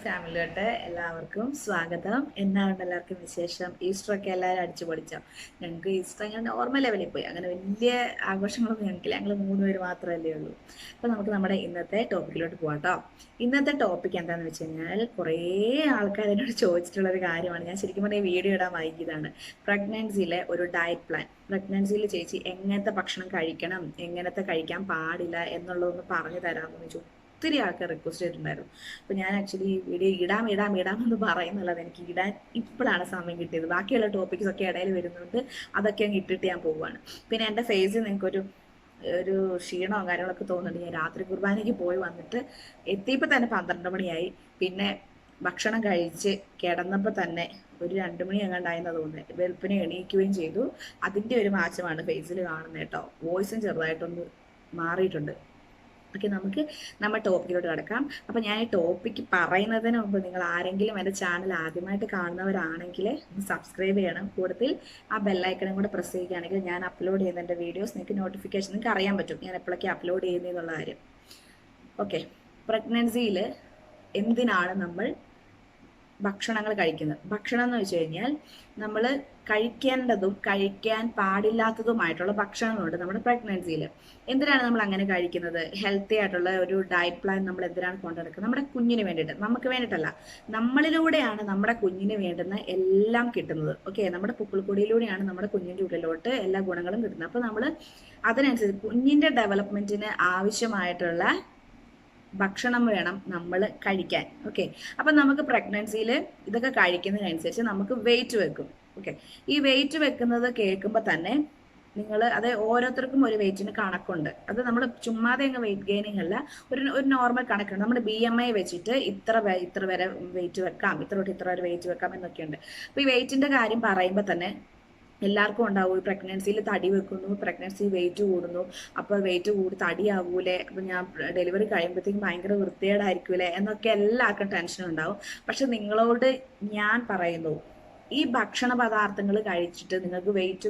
ഫാമിലിയോട്ട് എല്ലാവർക്കും സ്വാഗതം. എന്നാണ് എല്ലാവർക്കും വിശേഷം? ഈസ്റ്ററൊക്കെ എല്ലാവരും അടിച്ചു പൊളിച്ചോ? ഞങ്ങൾക്ക് ഈസ്റ്റർ അങ്ങനെ നോർമൽ ലെവലിൽ പോയി, അങ്ങനെ വലിയ ആഘോഷങ്ങളൊന്നും ഞങ്ങൾക്കില്ല. ഞങ്ങൾ 3 പേര് മാത്രമല്ലേ ഉള്ളൂ. അപ്പോൾ നമുക്ക് നമ്മുടെ ഇന്നത്തെ ടോപ്പിക്കിലോട്ട് പോകാം കേട്ടോ. ഇന്നത്തെ ടോപ്പിക് എന്താണെന്ന് വെച്ച് കഴിഞ്ഞാൽ, കുറേ ആൾക്കാർ എന്നോട് ചോദിച്ചിട്ടുള്ളൊരു കാര്യമാണ്. ഞാൻ ശരിക്കും പറഞ്ഞാൽ വീഡിയോ ഇടാൻ വൈകിയതാണ്. പ്രഗ്നൻസിയിലെ ഒരു ഡയറ്റ് പ്ലാൻ. പ്രഗ്നൻസിയിൽ ചേച്ചി എങ്ങനത്തെ ഭക്ഷണം കഴിക്കണം, എങ്ങനത്തെ കഴിക്കാൻ പാടില്ല എന്നുള്ളതൊന്ന് പറഞ്ഞു തരാമെന്ന് ചോദിച്ചു. ഒത്തിരി ആൾക്കാർ റിക്വസ്റ്റ് ചെയ്തിട്ടുണ്ടായിരുന്നു. അപ്പോൾ ഞാൻ ആക്ച്വലി വീഡിയോ ഇടാമെന്ന് പറയുന്നുള്ളത് എനിക്ക് ഇടാൻ ഇപ്പോഴാണ് സമയം കിട്ടിയത്. ബാക്കിയുള്ള ടോപ്പിക്സ് ഒക്കെ ഇടയിൽ വരുന്നുണ്ട്, അതൊക്കെ അങ്ങ് ഇട്ടിട്ട് ഞാൻ പോവുകയാണ്. പിന്നെ എൻ്റെ ഫേസിൽ നിങ്ങൾക്കൊരു ക്ഷീണമോ കാര്യങ്ങളൊക്കെ തോന്നുന്നുണ്ട്. ഞാൻ രാത്രി കുർബാനയ്ക്ക് പോയി വന്നിട്ട് എത്തിയപ്പോൾ തന്നെ 12 മണിയായി. പിന്നെ ഭക്ഷണം കഴിച്ച് കിടന്നപ്പോൾ തന്നെ ഒരു 2 മണി എങ്ങാണ്ടായെന്ന് തോന്നുന്നത്. വെളുപ്പിനെ എണീക്കുകയും ചെയ്തു. അതിൻ്റെ ഒരു മാറ്റമാണ് ഫേസിൽ കാണുന്നത് കേട്ടോ. വോയിസും ചെറുതായിട്ടൊന്ന് മാറിയിട്ടുണ്ട്. ഓക്കെ, നമുക്ക് നമ്മുടെ ടോപ്പിക്കിലോട്ട് കിടക്കാം. അപ്പോൾ ഞാൻ ഈ ടോപ്പിക്ക് പറയുന്നതിന് മുമ്പ് നിങ്ങൾ ആരെങ്കിലും എൻ്റെ ചാനൽ ആദ്യമായിട്ട് കാണുന്നവരാണെങ്കിൽ സബ്സ്ക്രൈബ് ചെയ്യണം. കൂടുതൽ ആ ബെല്ലൈക്കണും കൂടെ പ്രസ് ചെയ്യുകയാണെങ്കിൽ ഞാൻ അപ്ലോഡ് ചെയ്യുന്ന എൻ്റെ വീഡിയോസ് നിങ്ങൾക്ക് നോട്ടിഫിക്കേഷൻ നിങ്ങൾക്ക് അറിയാൻ പറ്റും, ഞാൻ എപ്പോഴൊക്കെ അപ്ലോഡ് ചെയ്യുന്നതെന്നുള്ള കാര്യം. ഓക്കെ, പ്രഗ്നൻസിയിൽ എന്തിനാണ് നമ്മൾ ഭക്ഷണങ്ങൾ കഴിക്കുന്നത്? ഭക്ഷണം എന്ന് വെച്ച് കഴിഞ്ഞാൽ നമ്മൾ കഴിക്കേണ്ടതും കഴിക്കാൻ പാടില്ലാത്തതുമായിട്ടുള്ള ഭക്ഷണങ്ങളുണ്ട് നമ്മുടെ പ്രഗ്നൻസിയിൽ. എന്തിനാണ് നമ്മൾ അങ്ങനെ കഴിക്കുന്നത്? ഹെൽത്തി ആയിട്ടുള്ള ഒരു ഡയറ്റ് പ്ലാൻ നമ്മൾ എന്തിനാണ് കൊണ്ടുനടക്കുന്നത്? നമ്മുടെ കുഞ്ഞിന് വേണ്ടിയിട്ട്, നമുക്ക് വേണ്ടിയിട്ടല്ല. നമ്മളിലൂടെയാണ് നമ്മുടെ കുഞ്ഞിന് വേണ്ടുന്ന എല്ലാം കിട്ടുന്നത്. ഓക്കെ, നമ്മുടെ പുക്കിൾക്കൊടിയിലൂടെയാണ് നമ്മുടെ കുഞ്ഞിൻ്റെ ഉള്ളിലോട്ട് എല്ലാ ഗുണങ്ങളും കിട്ടുന്നത്. അപ്പോൾ നമ്മൾ അതിനനുസരിച്ച് കുഞ്ഞിൻ്റെ ഡെവലപ്മെൻറ്റിന് ആവശ്യമായിട്ടുള്ള ഭക്ഷണം വേണം നമ്മൾ കഴിക്കാൻ. ഓക്കെ, അപ്പം നമുക്ക് പ്രഗ്നൻസിയിൽ ഇതൊക്കെ കഴിക്കുന്നതിനനുസരിച്ച് നമുക്ക് വെയിറ്റ് വെക്കും. ഓക്കെ, ഈ വെയിറ്റ് വെക്കുന്നത് കേൾക്കുമ്പോൾ തന്നെ അത് ഓരോരുത്തർക്കും ഒരു വെയിറ്റിന് കണക്കുണ്ട്. അത് നമ്മൾ ചുമ്മാതെ അങ്ങ് വെയിറ്റ് ഗെയിനിങ് അല്ല, ഒരു നോർമൽ കണക്കുണ്ട്. നമ്മുടെ BMI വെച്ചിട്ട് ഇത്ര വരെ വെയിറ്റ് വെക്കാം, ഇത്ര തൊട്ട് ഇത്ര വരെ വെയിറ്റ് വെക്കാം എന്നൊക്കെയുണ്ട്. അപ്പോൾ ഈ വെയിറ്റിൻ്റെ കാര്യം പറയുമ്പോൾ തന്നെ എല്ലാവർക്കും ഉണ്ടാവും, പ്രഗ്നൻസിയിൽ തടി വെക്കുന്നു, പ്രഗ്നൻസി വെയിറ്റ് കൂടുന്നു, അപ്പോൾ വെയിറ്റ് കൂടി തടിയാവൂലേ, അപ്പോൾ ഞാൻ ഡെലിവറി കഴിയുമ്പോഴത്തേക്കും ഭയങ്കര വൃത്തികേടായിരിക്കൂലേ എന്നൊക്കെ എല്ലാവർക്കും ടെൻഷൻ ഉണ്ടാവും. പക്ഷെ നിങ്ങളോട് ഞാൻ പറയുന്നു, ഈ ഭക്ഷണ പദാർത്ഥങ്ങൾ കഴിച്ചിട്ട് നിങ്ങൾക്ക് വെയിറ്റ്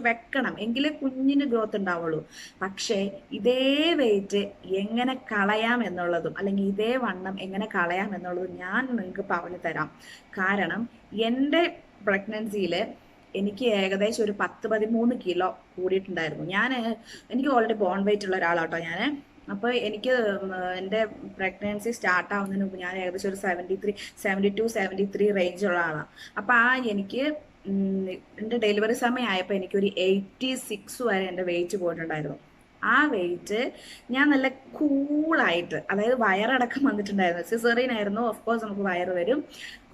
വെക്കണം, എങ്കിലേ കുഞ്ഞിന് ഗ്രോത്ത് ഉണ്ടാവുള്ളൂ. പക്ഷേ ഇതേ വെയിറ്റ് എങ്ങനെ കളയാം എന്നുള്ളതും, അല്ലെങ്കിൽ ഇതേ വണ്ണം എങ്ങനെ കളയാം എന്നുള്ളതും ഞാൻ നിങ്ങൾക്ക് പറഞ്ഞു തരാം. കാരണം എൻ്റെ പ്രഗ്നൻസിയിൽ എനിക്ക് ഏകദേശം ഒരു 10-13 കിലോ കൂടിയിട്ടുണ്ടായിരുന്നു. എനിക്ക് ഓൾറെഡി ബോൺ വെയിറ്റ് ഉള്ള ഒരാളാട്ടോ ഞാൻ. അപ്പോൾ എനിക്ക് എൻ്റെ പ്രഗ്നൻസി സ്റ്റാർട്ട് ആവുന്നതിന് മുമ്പ് ഞാൻ ഏകദേശം ഒരു 72-73 റേഞ്ചുള്ള ആളാണ്. അപ്പോൾ എനിക്ക് എൻ്റെ ഡെലിവറി സമയമായപ്പോൾ എനിക്കൊരു 86 വരെ എൻ്റെ വെയിറ്റ് പോയിട്ടുണ്ടായിരുന്നു. ആ വെയിറ്റ് ഞാൻ നല്ല കൂളായിട്ട്, അതായത് വയറടക്കം വന്നിട്ടുണ്ടായിരുന്നു. സിസേറിയൻ ആയിരുന്നു, ഓഫ്കോഴ്സ് നമുക്ക് വയറ് വരും.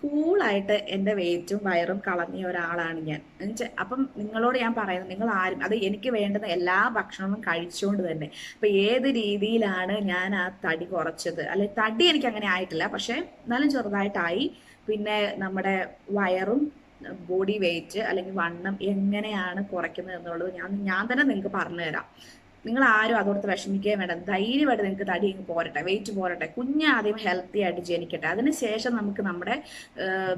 കൂളായിട്ട് എൻ്റെ വെയിറ്റും വയറും കളഞ്ഞ ഒരാളാണ് ഞാൻ. അപ്പം നിങ്ങളോട് ഞാൻ പറയുന്നത്, നിങ്ങൾ ആരും അത് എനിക്ക് വേണ്ടുന്ന എല്ലാ ഭക്ഷണവും കഴിച്ചുകൊണ്ട് തന്നെ. അപ്പം ഏത് രീതിയിലാണ് ഞാൻ ആ തടി കുറച്ചത്, അല്ലെ തടി എനിക്ക് അങ്ങനെ ആയിട്ടില്ല, പക്ഷെ എന്നാലും ചെറുതായിട്ടായി. പിന്നെ നമ്മുടെ വയറും ബോഡി വെയിറ്റ് അല്ലെങ്കിൽ വണ്ണം എങ്ങനെയാണ് കുറയ്ക്കുന്നത് എന്നുള്ളത് ഞാൻ തന്നെ നിങ്ങൾക്ക് പറഞ്ഞു തരാം. നിങ്ങൾ ആരും അതോടത്ത് വിഷമിക്കുകയും വേണ്ട, ധൈര്യമായിട്ട് നിങ്ങൾക്ക് തടി പോരട്ടെ, വെയിറ്റ് പോരട്ടെ. കുഞ്ഞ് ആദ്യം ഹെൽത്തി ആയിട്ട് ജനിക്കട്ടെ, അതിനുശേഷം നമുക്ക് നമ്മുടെ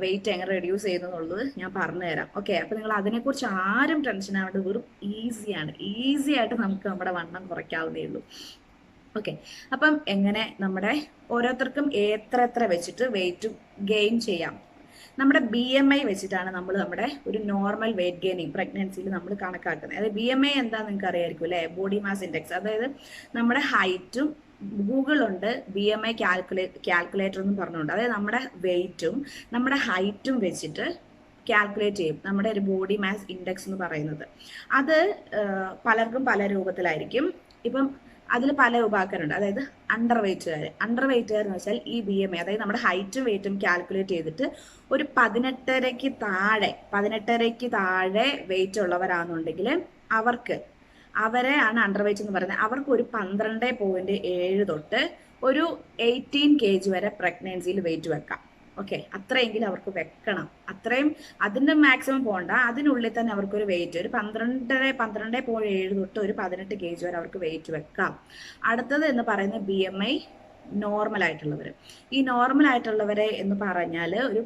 വെയിറ്റ് എങ്ങനെ റെഡ്യൂസ് ചെയ്യുന്നുള്ളത് ഞാൻ പറഞ്ഞു തരാം. ഓക്കെ, അപ്പോൾ നിങ്ങൾ അതിനെക്കുറിച്ച് ആരും ടെൻഷൻ ആവേണ്ട, വെറും ഈസി ആയിട്ട് നമുക്ക് നമ്മുടെ വണ്ണം കുറയ്ക്കാവുന്നേ ഉള്ളൂ. ഓക്കെ, അപ്പം എങ്ങനെ നമ്മുടെ ഓരോരുത്തർക്കും എത്ര വെച്ചിട്ട് വെയിറ്റ് ഗെയിൻ ചെയ്യാം. നമ്മുടെ BMI വെച്ചിട്ടാണ് നമ്മൾ നമ്മുടെ ഒരു നോർമൽ വെയിറ്റ് ഗെയിനിങ് പ്രഗ്നൻസിയിൽ നമ്മൾ കണക്കാക്കുന്നത്. അതായത് BMI എന്താണെന്ന് നിങ്ങൾക്ക് അറിയാമായിരിക്കും അല്ലേ? Body mass index. അതായത് നമ്മുടെ ഹൈറ്റും, ഗൂഗിളുണ്ട് BMI കാൽക്കുലേറ്റർ എന്ന് പറഞ്ഞുകൊണ്ട്, അതായത് നമ്മുടെ വെയിറ്റും നമ്മുടെ ഹൈറ്റും വെച്ചിട്ട് കാൽക്കുലേറ്റ് ചെയ്യും നമ്മുടെ ഒരു ബോഡി മാസ് ഇൻഡെക്സ് എന്ന് പറയുന്നത്. അത് പലർക്കും പല രൂപത്തിലായിരിക്കും. ഇപ്പം അതിൽ പല വിഭാഗക്കാരുണ്ട്. അതായത് അണ്ടർ വെയിറ്റുകാർ എന്ന് വെച്ചാൽ ഈ BMI, അതായത് നമ്മുടെ ഹൈറ്റും വെയിറ്റും കാൽക്കുലേറ്റ് ചെയ്തിട്ട് ഒരു 18.5 താഴെ വെയിറ്റ് ഉള്ളവരാണെന്നുണ്ടെങ്കിൽ അവരെയാണ് അണ്ടർ വെയിറ്റ് എന്ന് പറയുന്നത്. അവർക്ക് ഒരു 12.7 തൊട്ട് ഒരു 18 kg വരെ പ്രഗ്നൻസിയിൽ വെയിറ്റ് വെക്കാം. ഓക്കെ, അത്രയെങ്കിലും അവർക്ക് വെക്കണം. അത്രയും അതിൻ്റെ മാക്സിമം പോകണ്ട, അതിനുള്ളിൽ തന്നെ അവർക്കൊരു വെയിറ്റ് ഒരു 12.7 തൊട്ട് ഒരു 18 kg വരെ അവർക്ക് വെയിറ്റ് വെക്കാം. അടുത്തത് എന്ന് പറയുന്നത് BMI നോർമൽ ആയിട്ടുള്ളവർ. ഈ നോർമൽ ആയിട്ടുള്ളവരെ എന്ന് പറഞ്ഞാൽ ഒരു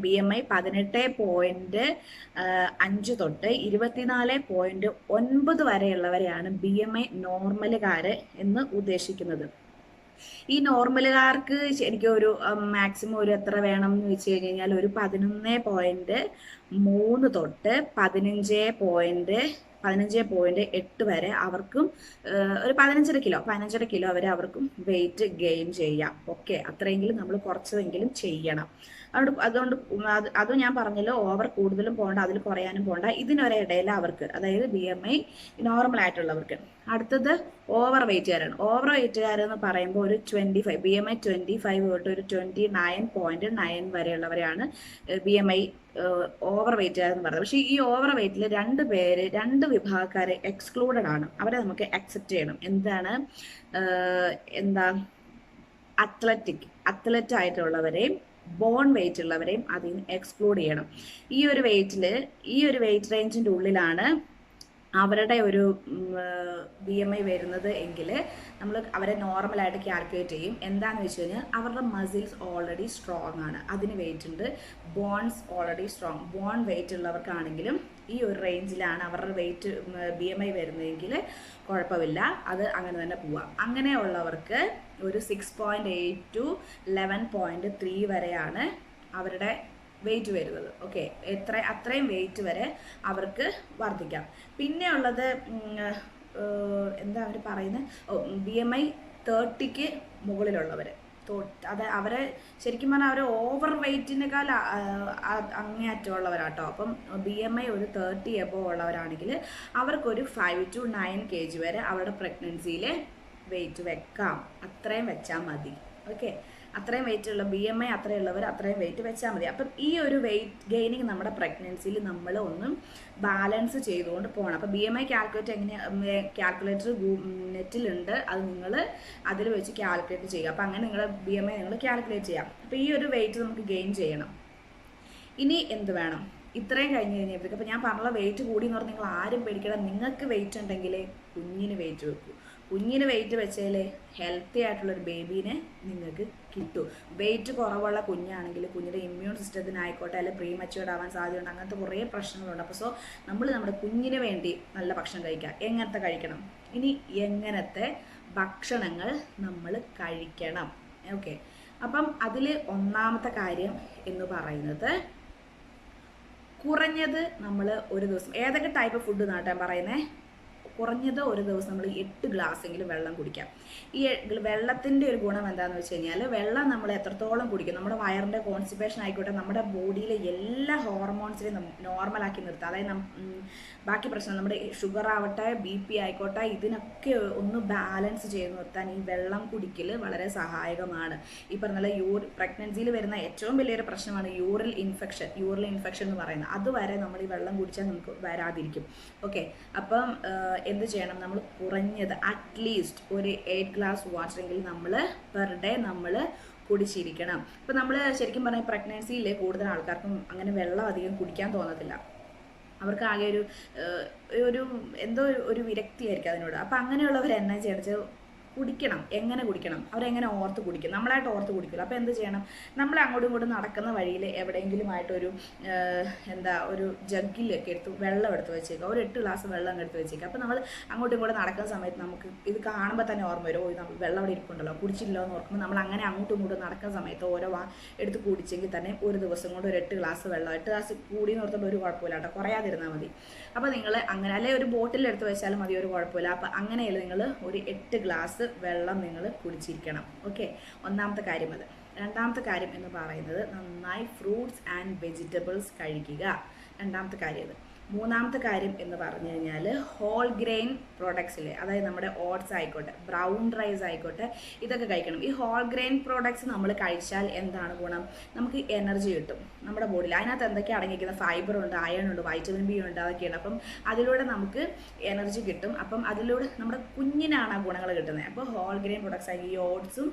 BMI 18.5 തൊട്ട് 24.9 വരെയുള്ളവരെയാണ് BMI നോർമലുകാർ എന്ന് ഉദ്ദേശിക്കുന്നത്. ഈ നോർമലുകാർക്ക് ശരിക്കും ഒരു മാക്സിമം ഒരു എത്ര വേണം എന്ന് വെച്ച് കഴിഞ്ഞാൽ ഒരു 11.3 തൊട്ട് 15.8 വരെ അവർക്കും ഒരു 15.5 കിലോ വരെ അവർക്കും വെയിറ്റ് ഗെയിൻ ചെയ്യാം. ഓക്കെ, അത്രയെങ്കിലും നമ്മൾ കുറച്ചതെങ്കിലും ചെയ്യണം. അതുകൊണ്ട് അതും ഞാൻ പറഞ്ഞല്ലോ, ഓവർ കൂടുതലും പോകണ്ട, അതിൽ കുറയാനും പോകണ്ട, ഇതിനൊരിടയിൽ അവർക്ക്, അതായത് BMI നോർമൽ ആയിട്ടുള്ളവർക്ക്. അടുത്തത് ഓവർ വെയിറ്റുകാരാണ്. ഓവർ വെയിറ്റുകാരെന്ന് പറയുമ്പോൾ ഒരു 25 BMI 25 തൊട്ട് ഒരു 29.9 വരെയുള്ളവരെയാണ് BMI ഓവർ വെയിറ്റുകാരെന്ന് പറയുന്നത്. പക്ഷേ ഈ ഓവർ വെയിറ്റിൽ രണ്ട് വിഭാഗക്കാരെ എക്സ്ക്ലൂഡഡ് ആണ്. അവരെ നമുക്ക് അക്സെപ്റ്റ് ചെയ്യണം. എന്താ അത്ലറ്റ് ആയിട്ടുള്ളവരെയും ബോൺ വെയിറ്റ് ഉള്ളവരെയും അതിൽ നിന്ന് എക്സ്ക്ലൂഡ് ചെയ്യണം. ഈ ഒരു വെയിറ്റ് റേഞ്ചിൻ്റെ ഉള്ളിലാണ് അവരുടെ ഒരു BMI വരുന്നത് എങ്കിൽ നമ്മൾ അവരെ നോർമലായിട്ട് കാൽക്കുലേറ്റ് ചെയ്യും. എന്താണെന്ന് വെച്ച് കഴിഞ്ഞാൽ അവരുടെ മസിൽസ് ഓൾറെഡി സ്ട്രോങ് ആണ്, അതിന് വെയിറ്റ് ഉണ്ട്. Bones already strong, bone weight ഉള്ളവർക്കാണെങ്കിലും ഈ ഒരു റേഞ്ചിലാണ് അവരുടെ വെയിറ്റ് BMI വരുന്നതെങ്കിൽ കുഴപ്പമില്ല, അത് അങ്ങനെ തന്നെ പോവാം. അങ്ങനെയുള്ളവർക്ക് ഒരു 6.8 to 11.3 വരെയാണ് അവരുടെ വെയിറ്റ് വരുന്നത്. ഓക്കെ, അത്രയും വെയിറ്റ് വരെ അവർക്ക് വർദ്ധിക്കാം. പിന്നെ ഉള്ളത് എന്താ അവർ പറയുന്നത്, BMI 30ക്ക് മുകളിലുള്ളവർ, അവരെ ശരിക്കും പറഞ്ഞാൽ അവർ ഓവർ വെയിറ്റിനേക്കാൾ അങ്ങേയറ്റമുള്ളവരാട്ടോ. അപ്പം BMI ഒരു 30 എബോവ് ഉള്ളവരാണെങ്കിൽ അവർക്കൊരു 5 to 9 kg വരെ അവരുടെ പ്രഗ്നൻസിയിൽ വെയിറ്റ് വെക്കാം. അത്രയും വെച്ചാൽ മതി. ഓക്കെ, അത്രയും വെയിറ്റ് ഉള്ള BMI അത്രയുള്ളവർ അത്രയും വെയിറ്റ് വെച്ചാൽ മതി. അപ്പം ഈ ഒരു വെയിറ്റ് ഗെയിനിങ് നമ്മുടെ പ്രഗ്നൻസിയിൽ നമ്മൾ ഒന്നും ബാലൻസ് ചെയ്തുകൊണ്ട് പോകണം. അപ്പം BMI കാൽക്കുലേറ്റർ നെറ്റിലുണ്ട്, അത് നിങ്ങൾ അതിൽ വെച്ച് കാൽക്കുലേറ്റ് ചെയ്യുക. അപ്പം അങ്ങനെ നിങ്ങളുടെ BMI നിങ്ങൾ കാൽക്കുലേറ്റ് ചെയ്യാം. അപ്പം ഈ ഒരു വെയിറ്റ് നമുക്ക് ഗെയിൻ ചെയ്യണം. ഇനി എന്ത് വേണം? ഇത്രയും കഴിഞ്ഞ് കഴിഞ്ഞപ്പോഴേക്കും അപ്പം ഞാൻ പറഞ്ഞ വെയിറ്റ് കൂടി എന്ന് പറഞ്ഞാൽ നിങ്ങൾ ആരും പേടിക്കണം. നിങ്ങൾക്ക് വെയിറ്റ് ഉണ്ടെങ്കിൽ കുഞ്ഞിന് വെയിറ്റ് വെക്കൂ. കുഞ്ഞിന് വെയിറ്റ് വെച്ചാൽ ഹെൽത്തി ആയിട്ടുള്ളൊരു ബേബീനെ നിങ്ങൾക്ക് കിട്ടും. വെയിറ്റ് കുറവുള്ള കുഞ്ഞാണെങ്കിൽ കുഞ്ഞിൻ്റെ ഇമ്മ്യൂൺ സിസ്റ്റത്തിനായിക്കോട്ടെ, അല്ലെങ്കിൽ പ്രീമച്യൂർഡ് ആവാൻ സാധ്യതയുണ്ട്. അങ്ങനത്തെ കുറേ പ്രശ്നങ്ങളുണ്ട്. അപ്പോൾ നമ്മൾ നമ്മുടെ കുഞ്ഞിന് വേണ്ടി നല്ല ഭക്ഷണം കഴിക്കുക. എങ്ങനത്തെ കഴിക്കണം? ഇനി എങ്ങനത്തെ ഭക്ഷണങ്ങൾ നമ്മൾ കഴിക്കണം? ഓക്കെ, അപ്പം അതിൽ ഒന്നാമത്തെ കാര്യം എന്ന് പറയുന്നത്, കുറഞ്ഞത് നമ്മൾ ഒരു ദിവസം ഏതൊക്കെ ടൈപ്പ് ഫുഡ് നാട്ടാൻ പറയുന്നത്, കുറഞ്ഞത് ഒരു ദിവസം നമ്മൾ 8 ഗ്ലാസ്സെങ്കിലും വെള്ളം കുടിക്കാം. ഈ വെള്ളത്തിൻ്റെ ഒരു ഗുണം എന്താണെന്ന് വെച്ച് കഴിഞ്ഞാൽ, വെള്ളം നമ്മൾ എത്രത്തോളം കുടിക്കും, നമ്മുടെ വയറിൻ്റെ കോൺസ്റ്റിപ്പേഷൻ ആയിക്കോട്ടെ, നമ്മുടെ ബോഡിയിലെ എല്ലാ ഹോർമോൺസിനെയും നോർമലാക്കി നിർത്തുക. അതായത് ബാക്കി പ്രശ്നം നമ്മുടെ ഷുഗർ ആവട്ടെ, BP ആയിക്കോട്ടെ, ഇതിനൊക്കെ ഒന്ന് ബാലൻസ് ചെയ്ത് നിർത്താൻ ഈ വെള്ളം കുടിക്കൽ വളരെ സഹായകമാണ്. ഈ പറഞ്ഞ പ്രഗ്നൻസിയിൽ വരുന്ന ഏറ്റവും വലിയൊരു പ്രശ്നമാണ് യൂറിൻ ഇൻഫെക്ഷൻ എന്ന് പറയുന്നത്. അതുവരെ നമ്മൾ ഈ വെള്ളം കുടിച്ചാൽ നമുക്ക് വരാതിരിക്കും. ഓക്കെ, അപ്പം എന്ത് ചെയ്യണം? നമ്മൾ കുറഞ്ഞത് അറ്റ്ലീസ്റ്റ് ഒരു 8 ഗ്ലാസ് വാട്ടറെങ്കിലും നമ്മൾ പെർ ഡേ നമ്മൾ കുടിച്ചിരിക്കണം. ഇപ്പം നമ്മൾ ശരിക്കും പറഞ്ഞാൽ പ്രഗ്നൻസിയിൽ കൂടുതൽ ആൾക്കാർക്കും അങ്ങനെ വെള്ളം അധികം കുടിക്കാൻ തോന്നത്തില്ല. അവർക്ക് ആകെ ഒരു എന്തോ ഒരു വിരക്തിയായിരിക്കും അതിനോട്. അപ്പം അങ്ങനെയുള്ളവർ എന്നാ ചെയ്യണം? കുടിക്കണം. എങ്ങനെ കുടിക്കണം? അവരെങ്ങനെ ഓർത്ത് കുടിക്കും? നമ്മളായിട്ട് ഓർത്ത് കുടിക്കില്ല. അപ്പോൾ എന്ത് ചെയ്യണം? നമ്മൾ അങ്ങോട്ടും ഇങ്ങോട്ടും നടക്കുന്ന വഴിയിൽ എവിടെയെങ്കിലും ആയിട്ടൊരു ഒരു ജഗ്ഗിലൊക്കെ വെള്ളം എടുത്ത് വെച്ചേക്കുക. ഒരു 8 ഗ്ലാസ് വെള്ളം എടുത്ത് വെച്ചേക്കുക. അപ്പോൾ നമ്മൾ അങ്ങോട്ടും ഇങ്ങോട്ടും നടക്കുന്ന സമയത്ത് നമുക്ക് ഇത് കാണുമ്പോൾ തന്നെ ഓർമ്മ വരും, നമ്മൾ വെള്ളം അവിടെ ഇരിപ്പുണ്ടല്ലോ, കുടിച്ചില്ലോ എന്ന് ഓർക്കുമ്പോൾ നമ്മൾ അങ്ങനെ അങ്ങോട്ടും ഇങ്ങോട്ടും നടക്കുന്ന സമയത്ത് ഓരോ എടുത്ത് കുടിച്ചെങ്കിൽ തന്നെ ഒരു ദിവസം കൊണ്ട് ഒരു 8 ഗ്ലാസ് വെള്ളം, 8 ഗ്ലാസ് കൂടി നിർത്തുമ്പോൾ ഒരു കുഴപ്പമില്ല കേട്ടോ, കുറയാതിരുന്നാൽ മതി. അപ്പോൾ നിങ്ങൾ അങ്ങനെ, അല്ലെങ്കിൽ ഒരു ബോട്ടിൽ എടുത്ത് വെച്ചാലും മതി, ഒരു കുഴപ്പമില്ല. അപ്പോൾ അങ്ങനെയല്ല, നിങ്ങൾ ഒരു 8 ഗ്ലാസ് വെള്ളം നിങ്ങൾ കുടിച്ചിരിക്കണം. ഓക്കെ, ഒന്നാമത്തെ കാര്യം അത്. രണ്ടാമത്തെ കാര്യം എന്ന് പറയുന്നത്, നന്നായി ഫ്രൂട്ട്സ് ആൻഡ് വെജിറ്റബിൾസ് കഴിക്കുക. രണ്ടാമത്തെ കാര്യം അത്. മൂന്നാമത്തെ കാര്യം എന്ന് പറഞ്ഞു കഴിഞ്ഞാൽ, ഹോൾ ഗ്രെയിൻ പ്രോഡക്ട്സിലെ, അതായത് നമ്മുടെ ഓട്സ് ആയിക്കോട്ടെ, ബ്രൗൺ റൈസ് ആയിക്കോട്ടെ, ഇതൊക്കെ കഴിക്കണം. ഈ ഹോൾ ഗ്രെയിൻ പ്രോഡക്ട്സ് നമ്മൾ കഴിച്ചാൽ എന്താണ് ഗുണം? നമുക്ക് എനർജി കിട്ടും നമ്മുടെ ബോഡിയിൽ. അതിനകത്ത് എന്തൊക്കെയാണ് അടങ്ങിയിരിക്കുന്നത്? ഫൈബർ ഉണ്ട്, അയൺ ഉണ്ട്, വൈറ്റമിൻ B ഉണ്ട്, അതൊക്കെയാണ്. അപ്പം അതിലൂടെ നമുക്ക് എനർജി കിട്ടും. അപ്പം അതിലൂടെ നമ്മുടെ കുഞ്ഞിനാണ് ആ ഗുണങ്ങൾ കിട്ടുന്നത്. അപ്പോൾ ഹോൾ ഗ്രെയിൻ പ്രോഡക്ട്സ് ആയി ഈ ഓട്സും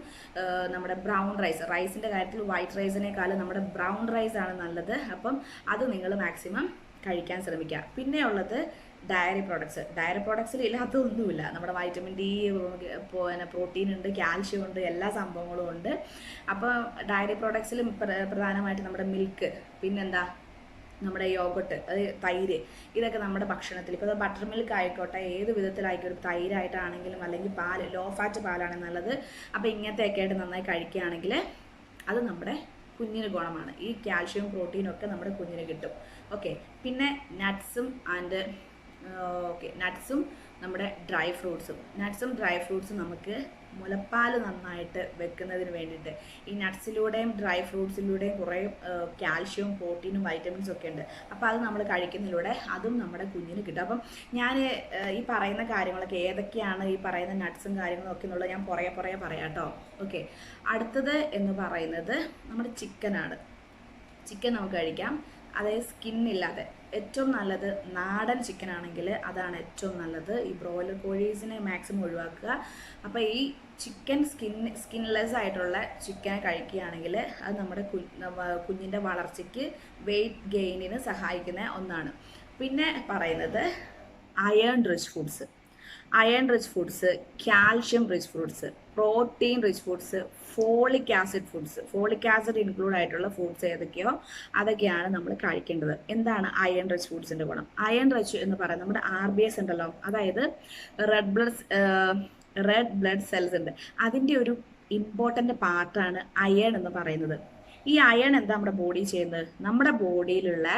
നമ്മുടെ ബ്രൗൺ റൈസിൻ്റെ കാര്യത്തിൽ വൈറ്റ് റൈസിനേക്കാളും നമ്മുടെ ബ്രൗൺ റൈസാണ് നല്ലത്. അപ്പം അത് നിങ്ങൾ മാക്സിമം കഴിക്കാൻ ശ്രമിക്കുക. പിന്നെ ഉള്ളത് ഡയറി പ്രോഡക്ട്സിൽ ഇല്ലാത്തതൊന്നുമില്ല. നമ്മുടെ വൈറ്റമിൻ D, പ്രോട്ടീൻ ഉണ്ട്, കാൽഷ്യം ഉണ്ട്, എല്ലാ സംഭവങ്ങളും ഉണ്ട്. അപ്പോൾ ഡയറി പ്രോഡക്ട്സിൽ പ്രധാനമായിട്ട് നമ്മുടെ മിൽക്ക്, പിന്നെന്താ നമ്മുടെ യോഗട്ട്, അത് തൈര്, ഇതൊക്കെ നമ്മുടെ ഭക്ഷണത്തിൽ, ഇപ്പോൾ ബട്ടർ മിൽക്ക് ആയിക്കോട്ടെ, ഏത് വിധത്തിലായിക്കോട്ടെ, തൈരായിട്ടാണെങ്കിലും അല്ലെങ്കിൽ പാല്, ലോ ഫാറ്റ് പാലാണ് നല്ലത്. അപ്പോൾ ഇങ്ങനത്തെയൊക്കെ ആയിട്ട് നന്നായി കഴിക്കുകയാണെങ്കിൽ അത് നമ്മുടെ കുഞ്ഞിന് ഗുണമാണ്. ഈ കാൽഷ്യവും പ്രോട്ടീനും ഒക്കെ നമ്മുടെ കുഞ്ഞിന് കിട്ടും. ഓക്കെ, പിന്നെ നട്ട്സും നട്ട്സും നമ്മുടെ ഡ്രൈ ഫ്രൂട്ട്സും നമുക്ക് മുലപ്പാൽ നന്നായിട്ട് വെക്കുന്നതിന് വേണ്ടിയിട്ട്, ഈ നട്ട്സിലൂടെയും ഡ്രൈ ഫ്രൂട്ട്സിലൂടെയും കുറേ കാൽഷ്യവും പ്രോട്ടീനും വൈറ്റമിൻസും ഒക്കെ ഉണ്ട്. അപ്പോൾ അത് നമ്മൾ കഴിക്കുന്നതിലൂടെ അതും നമ്മുടെ കുഞ്ഞിന് കിട്ടും. അപ്പം ഞാൻ ഈ പറയുന്ന കാര്യങ്ങളൊക്കെ ഏതൊക്കെയാണ്, ഈ പറയുന്ന നട്ട്സും കാര്യങ്ങളും ഒക്കെ എന്നുള്ളത് ഞാൻ പുറകെ പറയാം കേട്ടോ. ഓക്കെ, അടുത്തത് എന്ന് പറയുന്നത് നമ്മുടെ ചിക്കനാണ്. ചിക്കൻ നമുക്ക് കഴിക്കാം, അതായത് സ്കിന്നില്ലാതെ. ഏറ്റവും നല്ലത് നാടൻ ചിക്കൻ ആണെങ്കിൽ അതാണ് ഏറ്റവും നല്ലത്. ഈ ബ്രോയിലർ കോഴീസിനെ മാക്സിമം ഒഴിവാക്കുക. അപ്പോൾ ഈ ചിക്കൻ സ്കിൻലെസ് ആയിട്ടുള്ള ചിക്കൻ കഴിക്കുകയാണെങ്കിൽ അത് നമ്മുടെ കുഞ്ഞിൻ്റെ വളർച്ചയ്ക്ക്, വെയിറ്റ് ഗെയിനിന് സഹായിക്കുന്ന ഒന്നാണ്. പിന്നെ പറയുന്നത് iron rich foods, calcium rich foods, protein rich foods, folic acid include ആയിട്ടുള്ള ഫുഡ്സ് ഏതൊക്കെയോ അതൊക്കെയാണ് നമ്മൾ കഴിക്കേണ്ടത്. എന്താണ് അയൺ റിച്ച് ഫുഡ്സിൻ്റെ ഗുണം? അയൺ റിച്ച് എന്ന് പറയുന്നത് നമ്മുടെ RBS ഉണ്ടല്ലോ, അതായത് റെഡ് ബ്ലഡ് സെൽസ് ഉണ്ട്, അതിൻ്റെ ഒരു ഇമ്പോർട്ടൻ്റ് പാർട്ടാണ് അയൺ എന്ന് പറയുന്നത്. ഈ അയൺ എന്താ നമ്മുടെ ബോഡി ചെയ്യുന്നത്? നമ്മുടെ ബോഡിയിലുള്ള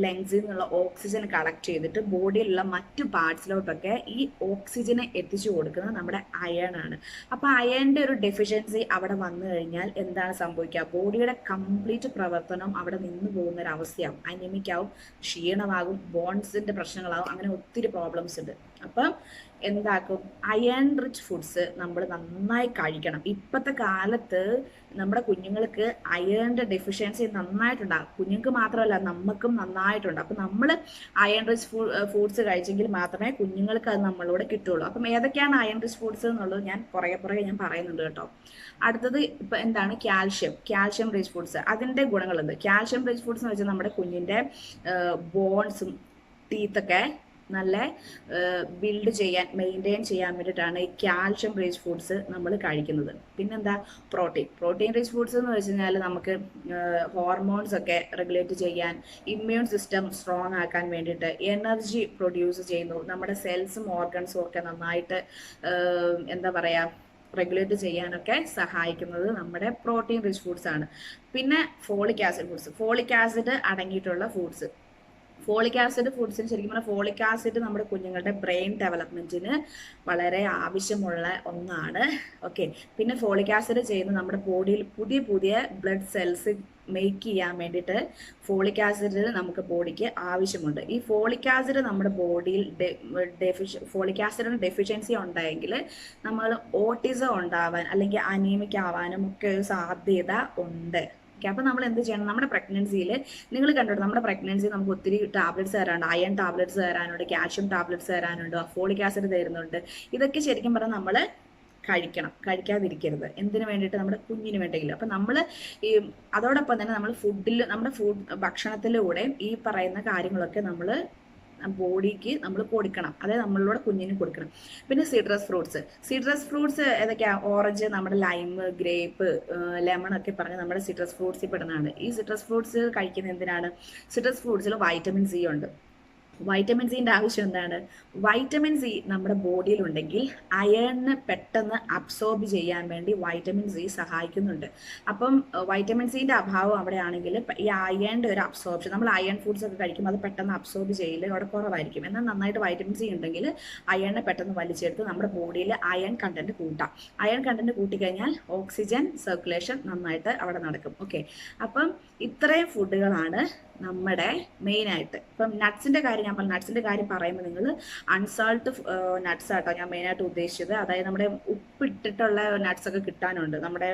ലങ്സിൽ നിന്നുള്ള ഓക്സിജൻ കളക്ട് ചെയ്തിട്ട് ബോഡിയിലുള്ള മറ്റു പാർട്സിലോട്ടൊക്കെ ഈ ഓക്സിജനെ എത്തിച്ചു കൊടുക്കുന്നത് നമ്മുടെ അയൺ ആണ്. അപ്പോൾ അയണിൻ്റെ ഒരു ഡെഫിഷ്യൻസി അവിടെ വന്നു കഴിഞ്ഞാൽ എന്താണ് സംഭവിക്കുക? ബോഡിയുടെ കംപ്ലീറ്റ് പ്രവർത്തനം അവിടെ നിന്ന് പോകുന്ന ഒരു അവസ്ഥയാവും. അനിമിക് ആവും, ക്ഷീണമാകും, ബോൺസിൻ്റെ പ്രശ്നങ്ങളാവും, അങ്ങനെ ഒത്തിരി പ്രോബ്ലംസ് ഉണ്ട്. അപ്പം എന്താക്കും? അയൺ റിച്ച് ഫുഡ്സ് നമ്മൾ നന്നായി കഴിക്കണം. ഇപ്പോഴത്തെ കാലത്ത് നമ്മുടെ കുഞ്ഞുങ്ങൾക്ക് അയണിൻ്റെ ഡെഫിഷ്യൻസി നന്നായിട്ടുണ്ടാകും. കുഞ്ഞുങ്ങൾക്ക് മാത്രമല്ല, നമുക്കും നന്നായിട്ടുണ്ട്. അപ്പം നമ്മൾ അയൺ റിച്ച് ഫുഡ്സ് കഴിച്ചെങ്കിൽ മാത്രമേ കുഞ്ഞുങ്ങൾക്ക് അത് നമ്മളോട് കിട്ടുള്ളൂ. അപ്പം ഏതൊക്കെയാണ് അയൺ റിച്ച് ഫുഡ്സ് എന്നുള്ളത് ഞാൻ പുറകെ ഞാൻ പറയുന്നുണ്ട് കേട്ടോ. അടുത്തത് ഇപ്പം എന്താണ്? Calcium rich foods. അതിൻ്റെ ഗുണങ്ങളുണ്ട്. കാൽഷ്യം റിച്ച് ഫുഡ്സ് എന്ന് വെച്ചാൽ നമ്മുടെ കുഞ്ഞിൻ്റെ ബോൺസും ടീത്തൊക്കെ നല്ല ബിൽഡ് ചെയ്യാൻ, മെയിൻറ്റെയിൻ ചെയ്യാൻ വേണ്ടിയിട്ടാണ് ഈ കാൽഷ്യം റിച്ച് ഫുഡ്സ് നമ്മൾ കഴിക്കുന്നത്. പിന്നെന്താ? പ്രോട്ടീൻ റിച്ച് ഫുഡ്സ് എന്ന് വെച്ച് കഴിഞ്ഞാൽ നമുക്ക് ഹോർമോൺസ് ഒക്കെ റെഗുലേറ്റ് ചെയ്യാൻ, ഇമ്മ്യൂൺ സിസ്റ്റം സ്ട്രോങ് ആക്കാൻ വേണ്ടിയിട്ട്, എനർജി പ്രൊഡ്യൂസ് ചെയ്യുന്നു, നമ്മുടെ സെൽസും ഓർഗൻസും ഒക്കെ നന്നായിട്ട് എന്താ പറയുക, റെഗുലേറ്റ് ചെയ്യാനൊക്കെ സഹായിക്കുന്നത് നമ്മുടെ പ്രോട്ടീൻ റിച്ച് ഫുഡ്സ് ആണ്. പിന്നെ ഫോളിക് ആസിഡ് അടങ്ങിയിട്ടുള്ള ഫുഡ്സ്. ഫോളിക് ആസിഡ് ഫുഡ്സിന് ശരിക്കും പറഞ്ഞാൽ ഫോളിക് ആസിഡ് നമ്മുടെ കുഞ്ഞുങ്ങളുടെ ബ്രെയിൻ ഡെവലപ്മെൻറ്റിന് വളരെ ആവശ്യമുള്ള ഒന്നാണ്. ഓക്കെ, പിന്നെ ഫോളിക് ആസിഡ് ചെയ്യുന്ന നമ്മുടെ ബോഡിയിൽ പുതിയ ബ്ലഡ് സെൽസ് മേക്ക് ചെയ്യാൻ വേണ്ടിയിട്ട് ഫോളിക് ആസിഡ് നമുക്ക് ബോഡിക്ക് ആവശ്യമുണ്ട്. ഈ ഫോളിക് ആസിഡ് നമ്മുടെ ബോഡിയിൽ ഫോളിക് ആസിഡിന് ഡെഫിഷ്യൻസി ഉണ്ടായെങ്കിൽ നമ്മൾ ഓട്ടിസം ഉണ്ടാവാൻ അല്ലെങ്കിൽ അനീമിക് ആവാനും ഒക്കെ ഒരു സാധ്യത ഉണ്ട്. ഓക്കെ, അപ്പോൾ നമ്മൾ എന്ത് ചെയ്യണം? നമ്മുടെ പ്രഗ്നൻസിയിൽ നിങ്ങൾ കണ്ടോട്ടെ, നമ്മുടെ പ്രഗ്നൻസി നമുക്ക് ഒത്തിരി ടാബ്ലറ്റ്സ് തരാനുണ്ട്. അയൺ ടാബ്ലറ്റ്സ് തരാനുണ്ട്, കാൽഷ്യം ടാബ്ലറ്റ്സ് തരാനുണ്ട്, ഫോളിക് ആസിഡ് തരുന്നുണ്ട്. ഇതൊക്കെ ശരിക്കും പറഞ്ഞാൽ നമ്മൾ കഴിക്കാതിരിക്കരുത്. എന്തിനു വേണ്ടിയിട്ട്? നമ്മുടെ കുഞ്ഞിന് വേണ്ടിയെങ്കിലും. അപ്പം നമ്മൾ ഈ അതോടൊപ്പം തന്നെ നമ്മൾ നമ്മുടെ ഭക്ഷണത്തിലൂടെ ഈ പറയുന്ന കാര്യങ്ങളൊക്കെ നമ്മൾ ബോഡിക്ക് നമ്മൾ കൊടുക്കണം, അതായത് നമ്മളിലൂടെ കുഞ്ഞിന് കൊടുക്കണം. പിന്നെ സിട്രസ് ഫ്രൂട്ട്സ് ഏതൊക്കെയാണ്? ഓറഞ്ച്, നമ്മുടെ ലൈം, ഗ്രേപ്പ്, ലെമൺ ഒക്കെ പറഞ്ഞ് നമ്മുടെ സിട്രസ് ഫ്രൂട്ട്സിൽ പെടുന്നതാണ്. ഈ സിട്രസ് ഫ്രൂട്ട്സ് കഴിക്കുന്നത് എന്തിനാണ്? സിട്രസ് ഫ്രൂട്ട്സിൽ വൈറ്റമിൻ സി ഉണ്ട്. വൈറ്റമിൻ സിൻ്റെ ആവശ്യം എന്താണ്? വൈറ്റമിൻ സി നമ്മുടെ ബോഡിയിലുണ്ടെങ്കിൽ അയണിന് പെട്ടെന്ന് അബ്സോർബ് ചെയ്യാൻ വേണ്ടി വൈറ്റമിൻ സി സഹായിക്കുന്നുണ്ട്. അപ്പം വൈറ്റമിൻ സിൻ്റെ അഭാവം അവിടെ ആണെങ്കിൽ ഈ അയണിൻ്റെ ഒരു അബ്സോർപ്ഷൻ, നമ്മൾ അയൺ ഫുഡ്സ് ഒക്കെ കഴിക്കുമ്പോൾ അത് പെട്ടെന്ന് അബ്സോർബ് ചെയ്യൽ അവിടെ കുറവായിരിക്കും. എന്നാൽ നന്നായിട്ട് വൈറ്റമിൻ സി ഉണ്ടെങ്കിൽ അയണിനെ പെട്ടെന്ന് വലിച്ചെടുത്ത് നമ്മുടെ ബോഡിയിൽ അയൺ കണ്ടന്റ് കൂട്ടാം. അയൺ കണ്ടന്റ് കൂട്ടിക്കഴിഞ്ഞാൽ ഓക്സിജൻ സർക്കുലേഷൻ നന്നായിട്ട് അവിടെ നടക്കും. ഓക്കെ, അപ്പം ഇത്രയും ഫുഡുകളാണ് നമ്മുടെ മെയിനായിട്ട്. ഇപ്പം നട്ട്സിൻ്റെ കാര്യം ഞാൻ പറഞ്ഞു. നട്ട്സിൻ്റെ കാര്യം പറയുമ്പോൾ നിങ്ങൾ അൺസാൾട്ട് നട്ട്സ് ആട്ടോ ഞാൻ മെയിനായിട്ട് ഉദ്ദേശിച്ചത്. അതായത് നമ്മുടെ ഉപ്പിട്ടിട്ടുള്ള നട്ട്സൊക്കെ കിട്ടാനുണ്ട്. നമ്മുടെ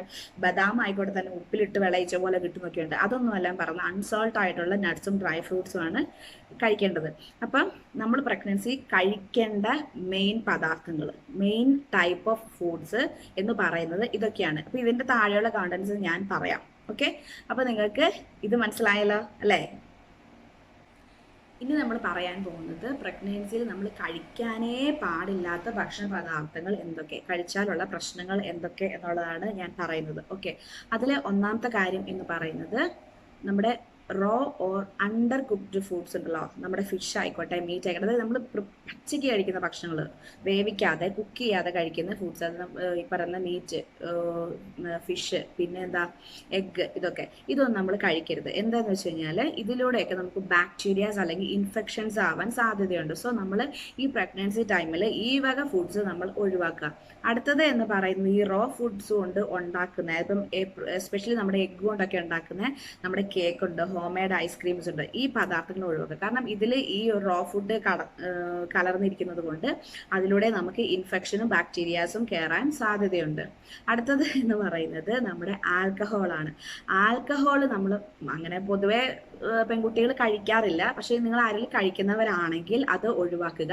ബദാം ആയിക്കോട്ടെ തന്നെ ഉപ്പിലിട്ട് വിളയിച്ച പോലെ കിട്ടുന്നൊക്കെയുണ്ട്. അതൊന്നും എല്ലാം പറഞ്ഞ് അൺസാൾട്ട് ആയിട്ടുള്ള നട്ട്സും ഡ്രൈ ഫ്രൂട്ട്സും ആണ് കഴിക്കേണ്ടത്. അപ്പം നമ്മൾ പ്രഗ്നൻസി കഴിക്കേണ്ട മെയിൻ പദാർത്ഥങ്ങൾ, മെയിൻ ടൈപ്പ് ഓഫ് ഫുഡ്സ് എന്ന് പറയുന്നത് ഇതൊക്കെയാണ്. അപ്പോൾ ഇതിൻ്റെ താഴെയുള്ള കണ്ടൻസ് ഞാൻ പറയാം. ഓക്കെ, അപ്പോൾ നിങ്ങൾക്ക് ഇത് മനസ്സിലായല്ലോ അല്ലേ? ഇനി നമ്മൾ പറയാൻ പോകുന്നത് പ്രഗ്നൻസിയിൽ നമ്മൾ കഴിക്കാനേ പാടില്ലാത്ത ഭക്ഷണ പദാർത്ഥങ്ങൾ എന്തൊക്കെ, കഴിച്ചാലുള്ള പ്രശ്നങ്ങൾ എന്തൊക്കെ എന്നുള്ളതാണ് ഞാൻ പറയുന്നത്. ഓക്കെ, അതിൽ ഒന്നാമത്തെ കാര്യം എന്ന് പറയുന്നത് നമ്മുടെ raw or under cooked foods ഉണ്ടല്ലോ, നമ്മുടെ ഫിഷ് ആയിക്കോട്ടെ, മീറ്റ് ആയിക്കോട്ടെ, അതായത് നമ്മൾ പച്ചയ്ക്ക് കഴിക്കുന്ന ഭക്ഷണങ്ങൾ, വേവിക്കാതെ കുക്ക് ചെയ്യാതെ കഴിക്കുന്ന ഫുഡ്സ്, അത് ഈ പറയുന്ന മീറ്റ്, ഫിഷ്, പിന്നെ എന്താ എഗ്ഗ്, ഇതൊന്നും നമ്മൾ കഴിക്കരുത്. എന്താന്ന് വെച്ച് കഴിഞ്ഞാൽ ഇതിലൂടെയൊക്കെ നമുക്ക് ബാക്ടീരിയാസ് അല്ലെങ്കിൽ ഇൻഫെക്ഷൻസ് ആവാൻ സാധ്യതയുണ്ട്. സോ നമ്മൾ ഈ പ്രഗ്നൻസി ടൈമിൽ ഈ വക ഫുഡ്സ് നമ്മൾ ഒഴിവാക്കുക. അടുത്തത് എന്ന് പറയുന്നത് ഈ റോ ഫുഡ്സ് കൊണ്ട് ഉണ്ടാക്കുന്ന, ഇപ്പം എസ്പെഷ്യലി നമ്മുടെ എഗ്ഗ് കൊണ്ടൊക്കെ ഉണ്ടാക്കുന്ന നമ്മുടെ കേക്ക് ഉണ്ട്, ഹോം മെയ്ഡ് ഐസ്ക്രീംസ് ഉണ്ട്, ഈ പദാർത്ഥങ്ങൾ ഒഴിവാക്കുക. കാരണം ഇതിൽ ഈ റോ ഫുഡ് കലർന്നിരിക്കുന്നത് കൊണ്ട് അതിലൂടെ നമുക്ക് ഇൻഫെക്ഷനും ബാക്ടീരിയാസും കയറാൻ സാധ്യതയുണ്ട്. അടുത്തത് എന്ന് പറയുന്നത് നമ്മുടെ ആൽക്കഹോളാണ്. ആൽക്കഹോൾ നമ്മൾ അങ്ങനെ പൊതുവെ പെൺകുട്ടികൾ കഴിക്കാറില്ല, പക്ഷേ നിങ്ങൾ ആരെങ്കിലും കഴിക്കുന്നവരാണെങ്കിൽ അത് ഒഴിവാക്കുക.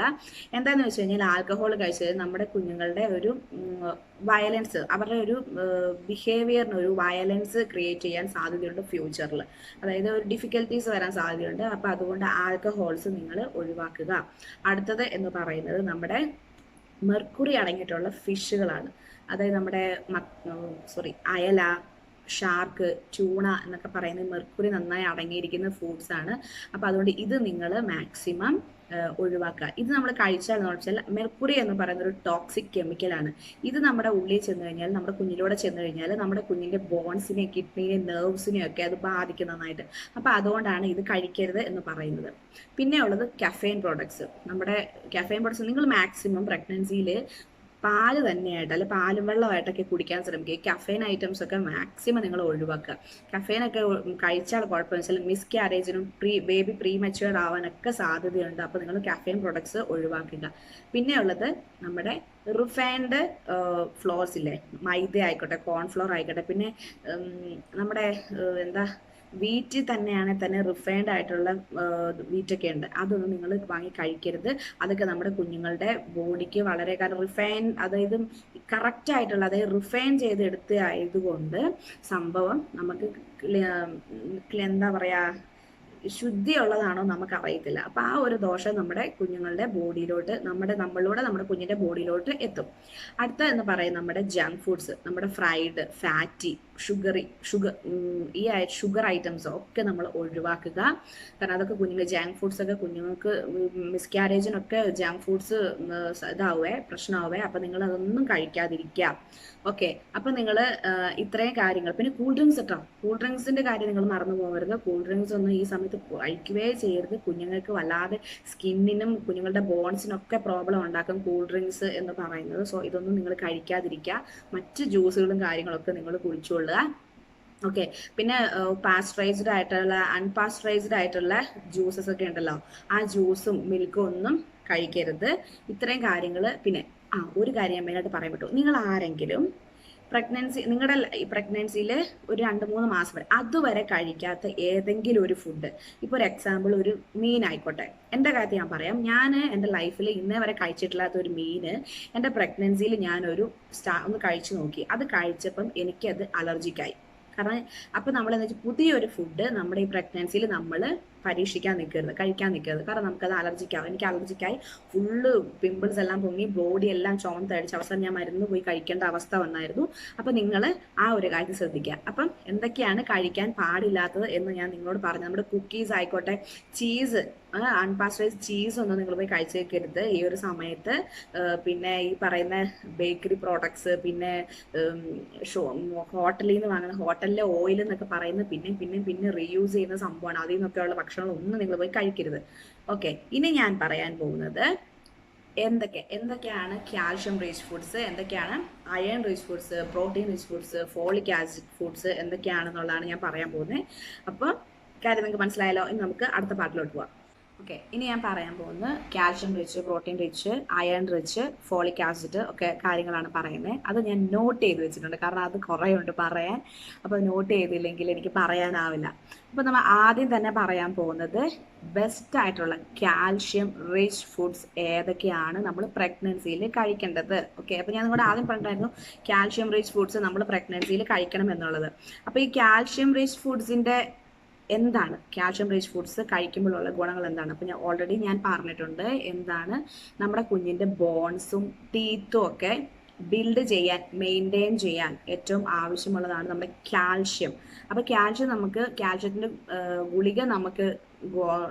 എന്താണെന്ന് വെച്ച് കഴിഞ്ഞാൽ ആൽക്കഹോൾ കഴിച്ചത് നമ്മുടെ കുഞ്ഞുങ്ങളുടെ ഒരു വയലൻസ്, അവരുടെ ഒരു ബിഹേവിയറിന് ഒരു വയലൻസ് ക്രിയേറ്റ് ചെയ്യാൻ സാധ്യതയുണ്ട് ഫ്യൂച്ചറിൽ. അതായത് ഒരു ഡിഫിക്കൽട്ടീസ് വരാൻ സാധ്യതയുണ്ട്. അപ്പോൾ അതുകൊണ്ട് ആൽക്കഹോൾസ് നിങ്ങൾ ഒഴിവാക്കുക. അടുത്തത് എന്ന് പറയുന്നത് നമ്മുടെ മെർക്കുറി അടങ്ങിയിട്ടുള്ള ഫിഷുകളാണ്. അതായത് നമ്മുടെ അയല, ഷാർക്ക്, ട്യൂണ എന്നൊക്കെ പറയുന്ന മെർക്കുറി നന്നായി അടങ്ങിയിരിക്കുന്ന ഫുഡ്സ് ആണ്. അപ്പോൾ അതുകൊണ്ട് ഇത് നിങ്ങൾ മാക്സിമം ഒഴിവാക്കുക. ഇത് നമ്മൾ കഴിച്ചാൽ എന്ന് വെച്ചാൽ മെർക്കുറി എന്ന് പറയുന്ന ഒരു ടോക്സിക് കെമിക്കലാണ്. ഇത് നമ്മുടെ ഉള്ളിൽ ചെന്ന് കഴിഞ്ഞാൽ, നമ്മുടെ കുഞ്ഞിലൂടെ ചെന്ന് കഴിഞ്ഞാൽ നമ്മുടെ കുഞ്ഞിൻ്റെ ബോൺസിനെ, കിഡ്നിയെ, നെർവ്സിനെ ഒക്കെ അത് ബാധിക്കും നന്നായിട്ട്. അപ്പോൾ അതുകൊണ്ടാണ് ഇത് കഴിക്കരുത് എന്ന് പറയുന്നത്. പിന്നെ ഉള്ളത് കഫെയിൻ പ്രോഡക്ട്സ്. നമ്മുടെ കഫെയിൻ പ്രോഡക്ട്സ് നിങ്ങൾ മാക്സിമം പ്രഗ്നൻസിയിൽ പാല് തന്നെയായിട്ട്, അല്ലെ പാലും വെള്ളമായിട്ടൊക്കെ കുടിക്കാൻ ശ്രമിക്കുക. കഫെയിൻ ഐറ്റംസ് ഒക്കെ മാക്സിമം നിങ്ങൾ ഒഴിവാക്കുക. കഫെയിനൊക്കെ കഴിച്ചാൽ കുഴപ്പമെന്ന് വെച്ചാൽ മിസ്കാരേജിനും ബേബി പ്രീ മെച്യൂർഡ് ആവാനൊക്കെ സാധ്യതയുണ്ട്. അപ്പോൾ നിങ്ങൾ കഫെയിൻ പ്രൊഡക്ട്സ് ഒഴിവാക്കുക. പിന്നെ ഉള്ളത് നമ്മുടെ റിഫൈൻഡ് ഫ്ലോർസ് ഇല്ലേ, മൈദ ആയിക്കോട്ടെ, കോൺഫ്ലോർ ആയിക്കോട്ടെ, പിന്നെ നമ്മുടെ വീറ്റ് തന്നെയാണെങ്കിൽ തന്നെ റിഫൈൻഡ് ആയിട്ടുള്ള വീറ്റൊക്കെ ഉണ്ട്, അതൊന്നും നിങ്ങൾ വാങ്ങി കഴിക്കരുത്. അതൊക്കെ നമ്മുടെ കുഞ്ഞുങ്ങളുടെ ബോഡിക്ക് വളരെ, കാരണം റിഫൈൻ, അതായത് കറക്റ്റ് ആയിട്ടുള്ള, അതായത് റിഫൈൻ ചെയ്തെടുത്ത് ആയതുകൊണ്ട് സംഭവം നമുക്ക് എന്താ പറയുക, ശുദ്ധിയുള്ളതാണോ നമുക്കറിയത്തില്ല. അപ്പോൾ ആ ഒരു ദോഷം നമ്മുടെ കുഞ്ഞുങ്ങളുടെ ബോഡിയിലോട്ട്, നമ്മളിലൂടെ നമ്മുടെ കുഞ്ഞിൻ്റെ ബോഡിയിലോട്ട് എത്തും. അടുത്ത എന്ന് പറയുന്നത് നമ്മുടെ ജങ്ക് ഫുഡ്സ്, നമ്മുടെ fried, fatty, sugar sugar items ഒക്കെ നമ്മൾ ഒഴിവാക്കുക. കാരണം അതൊക്കെ ജങ്ക് ഫുഡ്സ് ഒക്കെ കുഞ്ഞുങ്ങൾക്ക് മിസ്കാരേജിനൊക്കെ ജങ്ക് ഫുഡ്സ് പ്രശ്നമാവേ. അപ്പം നിങ്ങൾ അതൊന്നും കഴിക്കാതിരിക്കുക. ഓക്കെ, അപ്പം നിങ്ങൾ ഇത്രയും കാര്യങ്ങൾ. പിന്നെ കൂൾ ഡ്രിങ്ക്സ് കേട്ടോ, കൂൾ ഡ്രിങ്ക്സിൻ്റെ കാര്യം നിങ്ങൾ മറന്നു പോകരുത്. കൂൾ ഡ്രിങ്ക്സ് ഒന്നും ഈ സമയത്ത് കഴിക്കുകയേ ചെയ്യരുത്. കുഞ്ഞുങ്ങൾക്ക് വല്ലാതെ സ്കിന്നിനും കുഞ്ഞുങ്ങളുടെ ബോൺസിനൊക്കെ പ്രോബ്ലം ഉണ്ടാക്കും കൂൾ ഡ്രിങ്ക്സ് എന്ന് പറയുന്നത്. സോ ഇതൊന്നും നിങ്ങൾ കഴിക്കാതിരിക്കുക. മറ്റ് ജ്യൂസുകളും കാര്യങ്ങളൊക്കെ നിങ്ങൾ കുടിച്ചുകൊള്ളുക. ഓക്കെ, പിന്നെ പാസ്ചറൈസ്ഡ് ആയിട്ടുള്ള, അൺപാസ്ചറൈസ്ഡ് ആയിട്ടുള്ള ജ്യൂസസ് ഒക്കെ ഉണ്ടല്ലോ, ആ ജ്യൂസും മിൽക്കും ഒന്നും കഴിക്കരുത്. ഇത്രയും കാര്യങ്ങൾ. പിന്നെ ഒരു കാര്യം ഞാൻ മെയിനായിട്ട് പറയാൻ പറ്റും, നിങ്ങൾ ആരെങ്കിലും നിങ്ങളുടെ പ്രഗ്നൻസിയിൽ ഒരു 2-3 മാസം വരെ അതുവരെ കഴിക്കാത്ത ഏതെങ്കിലും ഒരു ഫുഡ്, ഇപ്പോൾ ഒരു എക്സാമ്പിൾ ഒരു മീൻ ആയിക്കോട്ടെ, എൻ്റെ കാര്യത്തിൽ ഞാൻ പറയാം. ഞാൻ എൻ്റെ ലൈഫിൽ ഇന്നേ വരെ കഴിച്ചിട്ടില്ലാത്ത ഒരു മീന് എൻ്റെ പ്രഗ്നൻസിയിൽ ഞാനൊരു ഒന്ന് കഴിച്ചു നോക്കി. അത് കഴിച്ചപ്പം എനിക്കത് അലർജിക്കായി. കാരണം അപ്പം നമ്മളെന്ന് വെച്ചാൽ പുതിയൊരു ഫുഡ് നമ്മുടെ ഈ പ്രഗ്നൻസിയിൽ നമ്മൾ പരീക്ഷിക്കാൻ നിൽക്കരുത്, കഴിക്കാൻ നിൽക്കരുത്. കാരണം നമുക്കത് അലർജിക്കാവും. എനിക്ക് അലർജിക്കായി ഫുള്ള് പിമ്പിൾസ് എല്ലാം പൊങ്ങി, ബോഡി എല്ലാം ചുമത്തടിച്ച് അവസാനം ഞാൻ മരുന്ന് പോയി കഴിക്കേണ്ട അവസ്ഥ വന്നായിരുന്നു. അപ്പം നിങ്ങൾ ആ ഒരു കാര്യം ശ്രദ്ധിക്കുക. അപ്പം എന്തൊക്കെയാണ് കഴിക്കാൻ പാടില്ലാത്തത് എന്ന് ഞാൻ നിങ്ങളോട് പറഞ്ഞു. നമ്മുടെ കുക്കീസ് ആയിക്കോട്ടെ, ചീസ്, അൺപാസ്ചറൈസ്ഡ് ചീസ് ഒന്നും നിങ്ങൾ പോയി കഴിച്ചേക്കരുത് ഈ ഒരു സമയത്ത്. പിന്നെ ഈ പറയുന്ന ബേക്കറി പ്രോഡക്ട്സ്, പിന്നെ ഹോട്ടലിൽ നിന്ന് വാങ്ങുന്ന, ഹോട്ടലിലെ ഓയിൽ എന്നൊക്കെ പറയുന്നത് പിന്നെ റീയൂസ് ചെയ്യുന്ന സംഭവമാണ്. അതിൽ നിന്നൊക്കെയുള്ള ഭക്ഷണങ്ങളൊന്നും നിങ്ങൾ പോയി കഴിക്കരുത്. ഓക്കെ, ഇനി ഞാൻ പറയാൻ പോകുന്നത് എന്തൊക്കെയാണ് കാൽഷ്യം റിച്ച് ഫുഡ്സ്, എന്തൊക്കെയാണ് iron rich foods, protein rich foods, folic acid foods എന്തൊക്കെയാണെന്നുള്ളതാണ് ഞാൻ പറയാൻ പോകുന്നത്. അപ്പോൾ കാര്യം നിങ്ങൾക്ക് മനസ്സിലായല്ലോ. ഇനി നമുക്ക് അടുത്ത പാർട്ടിലോട്ട് പോവാം. ഓക്കെ, ഇനി ഞാൻ പറയാൻ പോകുന്നത് calcium rich, protein rich, iron rich, folic acid ഒക്കെ കാര്യങ്ങളാണ് പറയുന്നത്. അത് ഞാൻ നോട്ട് ചെയ്ത് വെച്ചിട്ടുണ്ട്, കാരണം അത് കുറേ ഉണ്ട് പറയാൻ. അപ്പോൾ നോട്ട് ചെയ്തില്ലെങ്കിൽ എനിക്ക് പറയാനാവില്ല. അപ്പോൾ നമ്മൾ ആദ്യം തന്നെ പറയാൻ പോകുന്നത് ബെസ്റ്റ് ആയിട്ടുള്ള കാൽഷ്യം റിച്ച് ഫുഡ്സ് ഏതൊക്കെയാണ് നമ്മൾ പ്രഗ്നൻസിയിൽ കഴിക്കേണ്ടത്. ഓക്കെ, അപ്പോൾ ഞാൻ നിങ്ങളുടെ ആദ്യം പറഞ്ഞിട്ടായിരുന്നു കാൽഷ്യം റിച്ച് ഫുഡ്സ് നമ്മൾ പ്രഗ്നൻസിയിൽ കഴിക്കണം എന്നുള്ളത്. അപ്പോൾ ഈ കാൽഷ്യം റിച്ച് ഫുഡ്സിൻ്റെ എന്താണ്, കാൽഷ്യം റിച്ച് ഫുഡ്സ് കഴിക്കുമ്പോഴുള്ള ഗുണങ്ങൾ എന്താണ്? അപ്പോൾ ഞാൻ പറഞ്ഞിട്ടുണ്ട് എന്താണ് നമ്മുടെ കുഞ്ഞിൻ്റെ ബോൺസും ടീത്തും ഒക്കെ ബിൽഡ് ചെയ്യാൻ, മെയിൻറ്റെയിൻ ചെയ്യാൻ ഏറ്റവും ആവശ്യമുള്ളതാണ് നമ്മുടെ കാൽഷ്യം. അപ്പോൾ കാൽഷ്യത്തിൻ്റെ ഗുളിക നമുക്ക്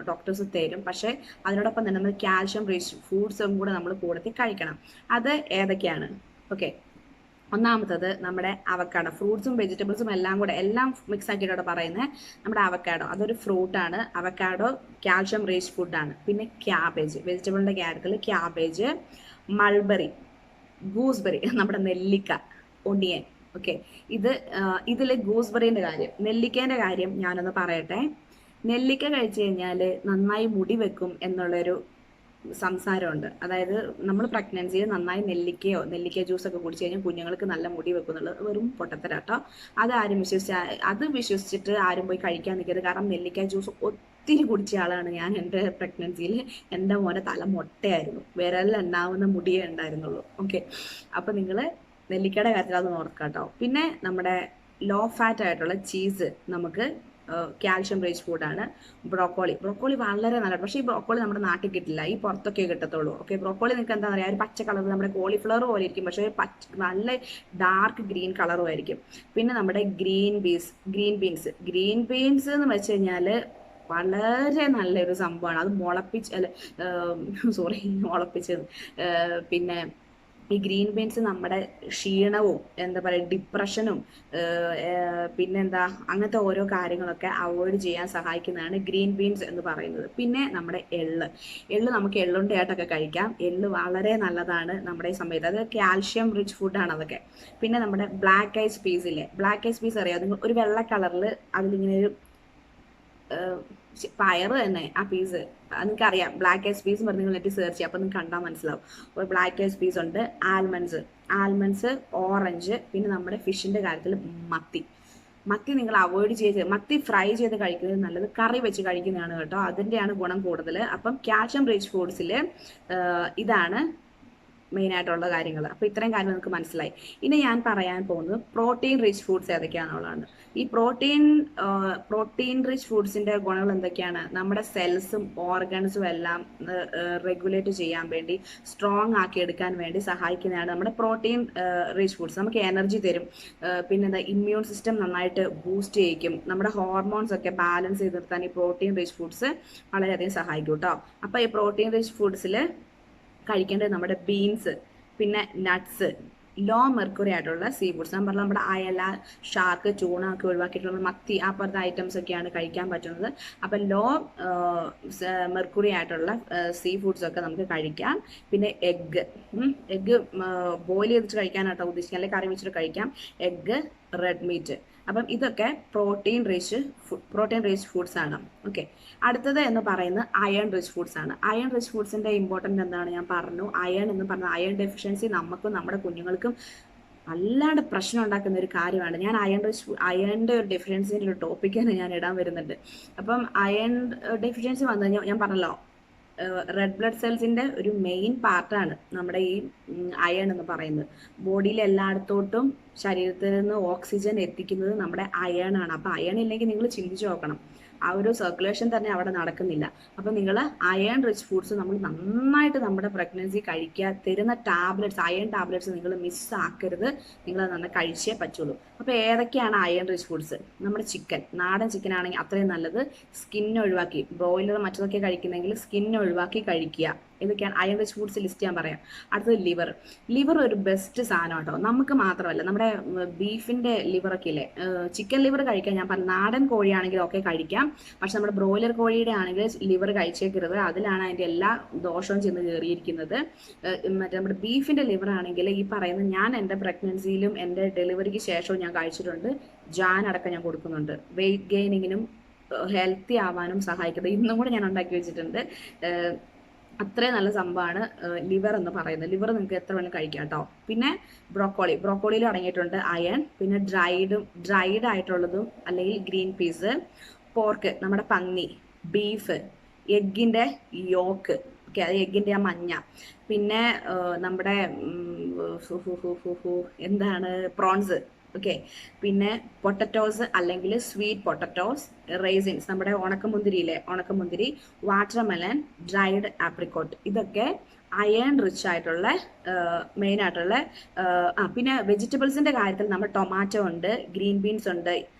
ഡോക്ടേഴ്സ് തരും. പക്ഷേ അതിനോടൊപ്പം തന്നെ നമ്മൾ കാൽഷ്യം റിച്ച് ഫുഡ്സും കൂടെ നമ്മൾ കൂടത്തിൽ കഴിക്കണം. അത് ഏതൊക്കെയാണ്? ഓക്കെ, ഒന്നാമത്തത് നമ്മുടെ അവക്കാഡോ. ഫ്രൂട്ട്സും വെജിറ്റബിൾസും എല്ലാം കൂടെ എല്ലാം മിക്സ് ആക്കിയിട്ടോടെ പറയുന്നത് നമ്മുടെ അവക്കാഡോ. അതൊരു ഫ്രൂട്ടാണ്. അവക്കാഡോ കാൽഷ്യം റിച്ച് ഫുഡാണ്. പിന്നെ ക്യാബേജ്, വെജിറ്റബിളിൻ്റെ കാര്യത്തിൽ ക്യാബേജ്, മൾബറി, ഗൂസ്ബെറി, നമ്മുടെ നെല്ലിക്ക, ഒണിയൻ. ഓക്കെ, ഇതിൽ ഗൂസ്ബെറിൻ്റെ കാര്യം, നെല്ലിക്കേൻ്റെ കാര്യം ഞാനൊന്ന് പറയട്ടെ. നെല്ലിക്ക കഴിച്ചു കഴിഞ്ഞാൽ നന്നായി മുടി വെക്കും എന്നുള്ളൊരു സംസാരമുണ്ട്. അതായത് നമ്മൾ പ്രഗ്നൻസിയിൽ നന്നായി നെല്ലിക്ക ജ്യൂസൊക്കെ കുടിച്ചു കഴിഞ്ഞാൽ കുഞ്ഞുങ്ങൾക്ക് നല്ല മുടി വെക്കും എന്നുള്ളത് വെറും പൊട്ടത്തരാട്ടോ. അത് വിശ്വസിച്ചിട്ട് ആരും പോയി കഴിക്കാൻ നിൽക്കരുത്. കാരണം നെല്ലിക്ക ജ്യൂസ് ഒത്തിരി കുടിച്ച ആളാണ് ഞാൻ. എൻ്റെ പ്രഗ്നൻസിയിൽ എൻ്റെ മോനെ തല മൊട്ടയായിരുന്നു, വിരലിലെണ്ണാവുന്ന മുടിയേ ഉണ്ടായിരുന്നുള്ളൂ. ഓക്കെ, അപ്പോൾ നിങ്ങൾ നെല്ലിക്കയുടെ കാര്യത്തിൽ അത് ഓർക്കാം കേട്ടോ. പിന്നെ നമ്മുടെ ലോ ഫാറ്റ് ആയിട്ടുള്ള ചീസ് നമുക്ക് കാൽഷ്യം റിച്ച് ഫുഡാണ്. ബ്രോക്കോളി വളരെ നല്ലതാണ്. പക്ഷേ ഈ ബ്രോക്കോളി നമ്മുടെ നാട്ടിൽ കിട്ടില്ല, ഈ പുറത്തൊക്കെ കിട്ടത്തുള്ളൂ. ഓക്കെ, ബ്രോക്കോളി നിങ്ങൾക്ക് എന്താ പറയുക, ഒരു പച്ച കളർ നമ്മുടെ കോളിഫ്ലവർ പോലെ ഇരിക്കും, പക്ഷേ നല്ല ഡാർക്ക് ഗ്രീൻ കളറും ആയിരിക്കും. പിന്നെ നമ്മുടെ ഗ്രീൻ ബീൻസ് എന്ന് വെച്ച് കഴിഞ്ഞാൽ വളരെ നല്ലൊരു സംഭവമാണ്. അത് മുളപ്പിച്ചത് പിന്നെ ഈ ഗ്രീൻ ബീൻസ് നമ്മുടെ ക്ഷീണവും എന്താ പറയുക ഡിപ്രഷനും പിന്നെന്താ അങ്ങനത്തെ ഓരോ കാര്യങ്ങളൊക്കെ അവോയ്ഡ് ചെയ്യാൻ സഹായിക്കുന്നതാണ് ഗ്രീൻ ബീൻസ് എന്ന് പറയുന്നത്. പിന്നെ നമ്മുടെ എള്ള് നമുക്ക് എള്ളുണ്ടയായിട്ടൊക്കെ കഴിക്കാം. എള്ള് വളരെ നല്ലതാണ് നമ്മുടെ ഈ സമയത്ത്. അത് കാൽഷ്യം റിച്ച് ഫുഡാണ് അതൊക്കെ. പിന്നെ നമ്മുടെ ബ്ലാക്ക് ഐസ് പീസ് അറിയാം നിങ്ങൾ, ഒരു വെള്ള കളറിൽ അതിലിങ്ങനെ ഒരു പയറ് തന്നെ ആ പീസ് നിങ്ങൾക്കറിയാം. ബ്ലാക്ക് ഐസ് പീസ് പറഞ്ഞ് നിങ്ങൾ നെറ്റ് സെർച്ച് ചെയ്യാം, അപ്പോൾ നിങ്ങൾക്ക് കണ്ടാൽ മനസ്സിലാവും. അപ്പോൾ ബ്ലാക്ക് ഐസ് പീസ് ഉണ്ട്, ആൽമണ്ട്സ്, ഓറഞ്ച്. പിന്നെ നമ്മുടെ ഫിഷിൻ്റെ കാര്യത്തിൽ മത്തി നിങ്ങൾ അവോയ്ഡ് ചെയ്ത്, മത്തി ഫ്രൈ ചെയ്ത് കഴിക്കുന്നത് നല്ലത്, കറി വെച്ച് കഴിക്കുന്നതാണ് കേട്ടോ, അതിൻ്റെയാണ് ഗുണം കൂടുതൽ. അപ്പം കാൽഷ്യം റിച്ച് ഫുഡ്സിൽ ഇതാണ് മെയിനായിട്ടുള്ള കാര്യങ്ങൾ. അപ്പോൾ ഇത്രയും കാര്യങ്ങൾ നിങ്ങൾക്ക് മനസ്സിലായി. ഇനി ഞാൻ പറയാൻ പോകുന്നത് പ്രോട്ടീൻ റിച്ച് ഫുഡ്സ് ഏതൊക്കെയാണെന്നുള്ളതാണ്. ഈ പ്രോട്ടീൻ റിച്ച് ഫുഡ്സിൻ്റെ ഗുണങ്ങൾ എന്തൊക്കെയാണ്? നമ്മുടെ സെൽസും ഓർഗൻസും എല്ലാം റെഗുലേറ്റ് ചെയ്യാൻ വേണ്ടി, സ്ട്രോങ് ആക്കി എടുക്കാൻ വേണ്ടി സഹായിക്കുന്നതാണ് നമ്മുടെ പ്രോട്ടീൻ റിച്ച് ഫുഡ്സ്. നമുക്ക് എനർജി തരും. പിന്നെന്താ, ഇമ്മ്യൂൺ സിസ്റ്റം നന്നായിട്ട് ബൂസ്റ്റ് ചെയ്യിക്കും. നമ്മുടെ ഹോർമോൺസ് ഒക്കെ ബാലൻസ് ചെയ്ത് നിർത്താൻ ഈ പ്രോട്ടീൻ റിച്ച് ഫുഡ്സ് വളരെയധികം സഹായിക്കും കേട്ടോ. അപ്പോൾ ഈ പ്രോട്ടീൻ റിച്ച് ഫുഡ്സിൽ കഴിക്കേണ്ടത് നമ്മുടെ ബീൻസ്, പിന്നെ നട്ട്സ്, ലോ മെർക്കുറി ആയിട്ടുള്ള സീ ഫുഡ്സ്. ഞാൻ പറഞ്ഞാൽ നമ്മുടെ അയല, ഷാർക്ക്, ചൂണ ഒക്കെ ഒഴിവാക്കിയിട്ടുള്ള മത്തി, ആ പറഞ്ഞ ഐറ്റംസ് ഒക്കെയാണ് കഴിക്കാൻ പറ്റുന്നത്. അപ്പം ലോ മെർക്കുറി ആയിട്ടുള്ള സീ ഫുഡ്സ് ഒക്കെ നമുക്ക് കഴിക്കാം. പിന്നെ എഗ്ഗ് ബോയിൽ ചെയ്തിട്ട് കഴിക്കാനാട്ടോ ഉദ്ദേശിക്കുക, അല്ലെങ്കിൽ കറി വെച്ചിട്ട് കഴിക്കാം. Egg, red meat. അപ്പം ഇതൊക്കെ പ്രോട്ടീൻ റിച്ച് ഫുഡ്സ് ആണ്. ഓക്കെ, അടുത്തത് എന്ന് പറയുന്നത് അയൺ റിച്ച് ഫുഡ്സ് ആണ്. അയൺ റിച്ച് ഫുഡ്സിൻ്റെ ഇമ്പോർട്ടൻ്റ് എന്താണ് ഞാൻ പറഞ്ഞു. അയൺ എന്ന് പറഞ്ഞാൽ അയൺ ഡെഫിഷ്യൻസി നമുക്കും നമ്മുടെ കുഞ്ഞുങ്ങൾക്കും വല്ലാണ്ട് പ്രശ്നം ഉണ്ടാക്കുന്ന ഒരു കാര്യമാണ്. ഞാൻ അയണിൻ്റെ ഒരു ഡെഫിഷ്യൻസിൻ്റെ ഒരു ടോപ്പിക്കാണ് ഞാൻ ഇടാൻ വരുന്നുണ്ട്. അപ്പം അയൺ ഡെഫിഷ്യൻസി വന്നു കഴിഞ്ഞാൽ ഞാൻ പറഞ്ഞല്ലോ, റെഡ് ബ്ലഡ് സെൽസിൻ്റെ ഒരു മെയിൻ പാർട്ടാണ് നമ്മുടെ ഈ അയൺ എന്ന് പറയുന്നത്. ബോഡിയിൽ എല്ലായിടത്തോട്ടും ശരീരത്തിൽ നിന്ന് ഓക്സിജൻ എത്തിക്കുന്നത് നമ്മുടെ അയൺ ആണ്. അപ്പോൾ അയൺ ഇല്ലെങ്കിൽ നിങ്ങൾ ചിന്തിച്ച് നോക്കണം, ആ ഒരു സർക്കുലേഷൻ തന്നെ അവിടെ നടക്കുന്നില്ല. അപ്പോൾ നിങ്ങൾ അയൺ റിച്ച് ഫുഡ്സ് നമ്മൾ നന്നായിട്ട് നമ്മുടെ പ്രഗ്നൻസി കഴിക്കുക. തരുന്ന അയൺ ടാബ്ലറ്റ്സ് നിങ്ങൾ മിസ്സാക്കരുത്. നിങ്ങൾ അത് നന്നായി കഴിച്ചേ പറ്റുള്ളൂ. അപ്പോൾ ഏതൊക്കെയാണ് അയൺ റിച്ച് ഫുഡ്സ്? നമ്മുടെ നാടൻ ചിക്കൻ ആണെങ്കിൽ അത്രയും നല്ലത്. സ്കിൻ ഒഴിവാക്കി, ബ്രോയിലർ മറ്റതൊക്കെ കഴിക്കുന്നെങ്കിൽ സ്കിൻ ഒഴിവാക്കി കഴിക്കുക. ഇതൊക്കെയാണ് അയൺ റിച്ച് ഫുഡ്സ് ലിസ്റ്റ് ഞാൻ പറയാം. അടുത്തത് ലിവർ ഒരു ബെസ്റ്റ് സാധനം കേട്ടോ. നമുക്ക് മാത്രമല്ല, നമ്മുടെ ബീഫിൻ്റെ ലിവറൊക്കെ ഇല്ലേ, ചിക്കൻ ലിവർ കഴിക്കാൻ ഞാൻ പറഞ്ഞു. നാടൻ കോഴിയാണെങ്കിൽ ഒക്കെ കഴിക്കാം, പക്ഷെ നമ്മുടെ ബ്രോയിലർ കോഴിയുടെ ആണെങ്കിൽ ലിവർ കഴിച്ചേക്കരുത്. അതിലാണ് അതിൻ്റെ എല്ലാ ദോഷവും ചെന്ന് കയറിയിരിക്കുന്നത്. മറ്റേ നമ്മുടെ ബീഫിൻ്റെ ലിവർ ആണെങ്കിൽ ഈ പറയുന്നത് ഞാൻ എൻ്റെ പ്രഗ്നൻസിയിലും എൻ്റെ ഡെലിവറിക്ക് ശേഷവും ഞാൻ കഴിച്ചിട്ടുണ്ട്. ജാൻ അടക്കം ഞാൻ കൊടുക്കുന്നുണ്ട്. വെയിറ്റ് ഗെയിനിങ്ങിനും ഹെൽത്തി ആവാനും സഹായിക്കുന്നത്. ഇന്നും കൂടെ ഞാൻ ഉണ്ടാക്കി വെച്ചിട്ടുണ്ട്. അത്രയും നല്ല സംഭവമാണ് ലിവർ എന്ന് പറയുന്നത്. ലിവർ നിങ്ങൾക്ക് എത്ര വേണം കഴിക്കാം കേട്ടോ. പിന്നെ ബ്രോക്കോളിയിൽ അടങ്ങിയിട്ടുണ്ട് അയൺ. പിന്നെ ഡ്രൈഡ് ആയിട്ടുള്ളതും അല്ലെങ്കിൽ ഗ്രീൻ പീസ്, പോർക്ക് നമ്മുടെ പന്നി, ബീഫ്, എഗ്ഗിൻ്റെ യോക്ക്, ഓക്കെ, അത് എഗ്ഗിൻ്റെ ആ മഞ്ഞ. പിന്നെ നമ്മുടെ എന്താണ് പ്രോൺസ്, ഓക്കെ. പിന്നെ പൊട്ടറ്റോസ് അല്ലെങ്കിൽ സ്വീറ്റ് പൊട്ടറ്റോസ്, റേസിൻസ്, നമ്മുടെ ഉണക്കമുന്തിരിയിലെ ഉണക്കമുന്തിരി, വാട്ടർമെലൺ, ഡ്രൈഡ് ആപ്രിക്കോട്ട്, ഇതൊക്കെ അയൺ റിച്ച് ആയിട്ടുള്ള മെയിൻ ആയിട്ടുള്ള പിന്നെ വെജിറ്റബിൾസിന്റെ കാര്യത്തിൽ നമ്മൾ ടൊമാറ്റോ ഉണ്ട്, ഗ്രീൻ ബീൻസ് ഉണ്ട്,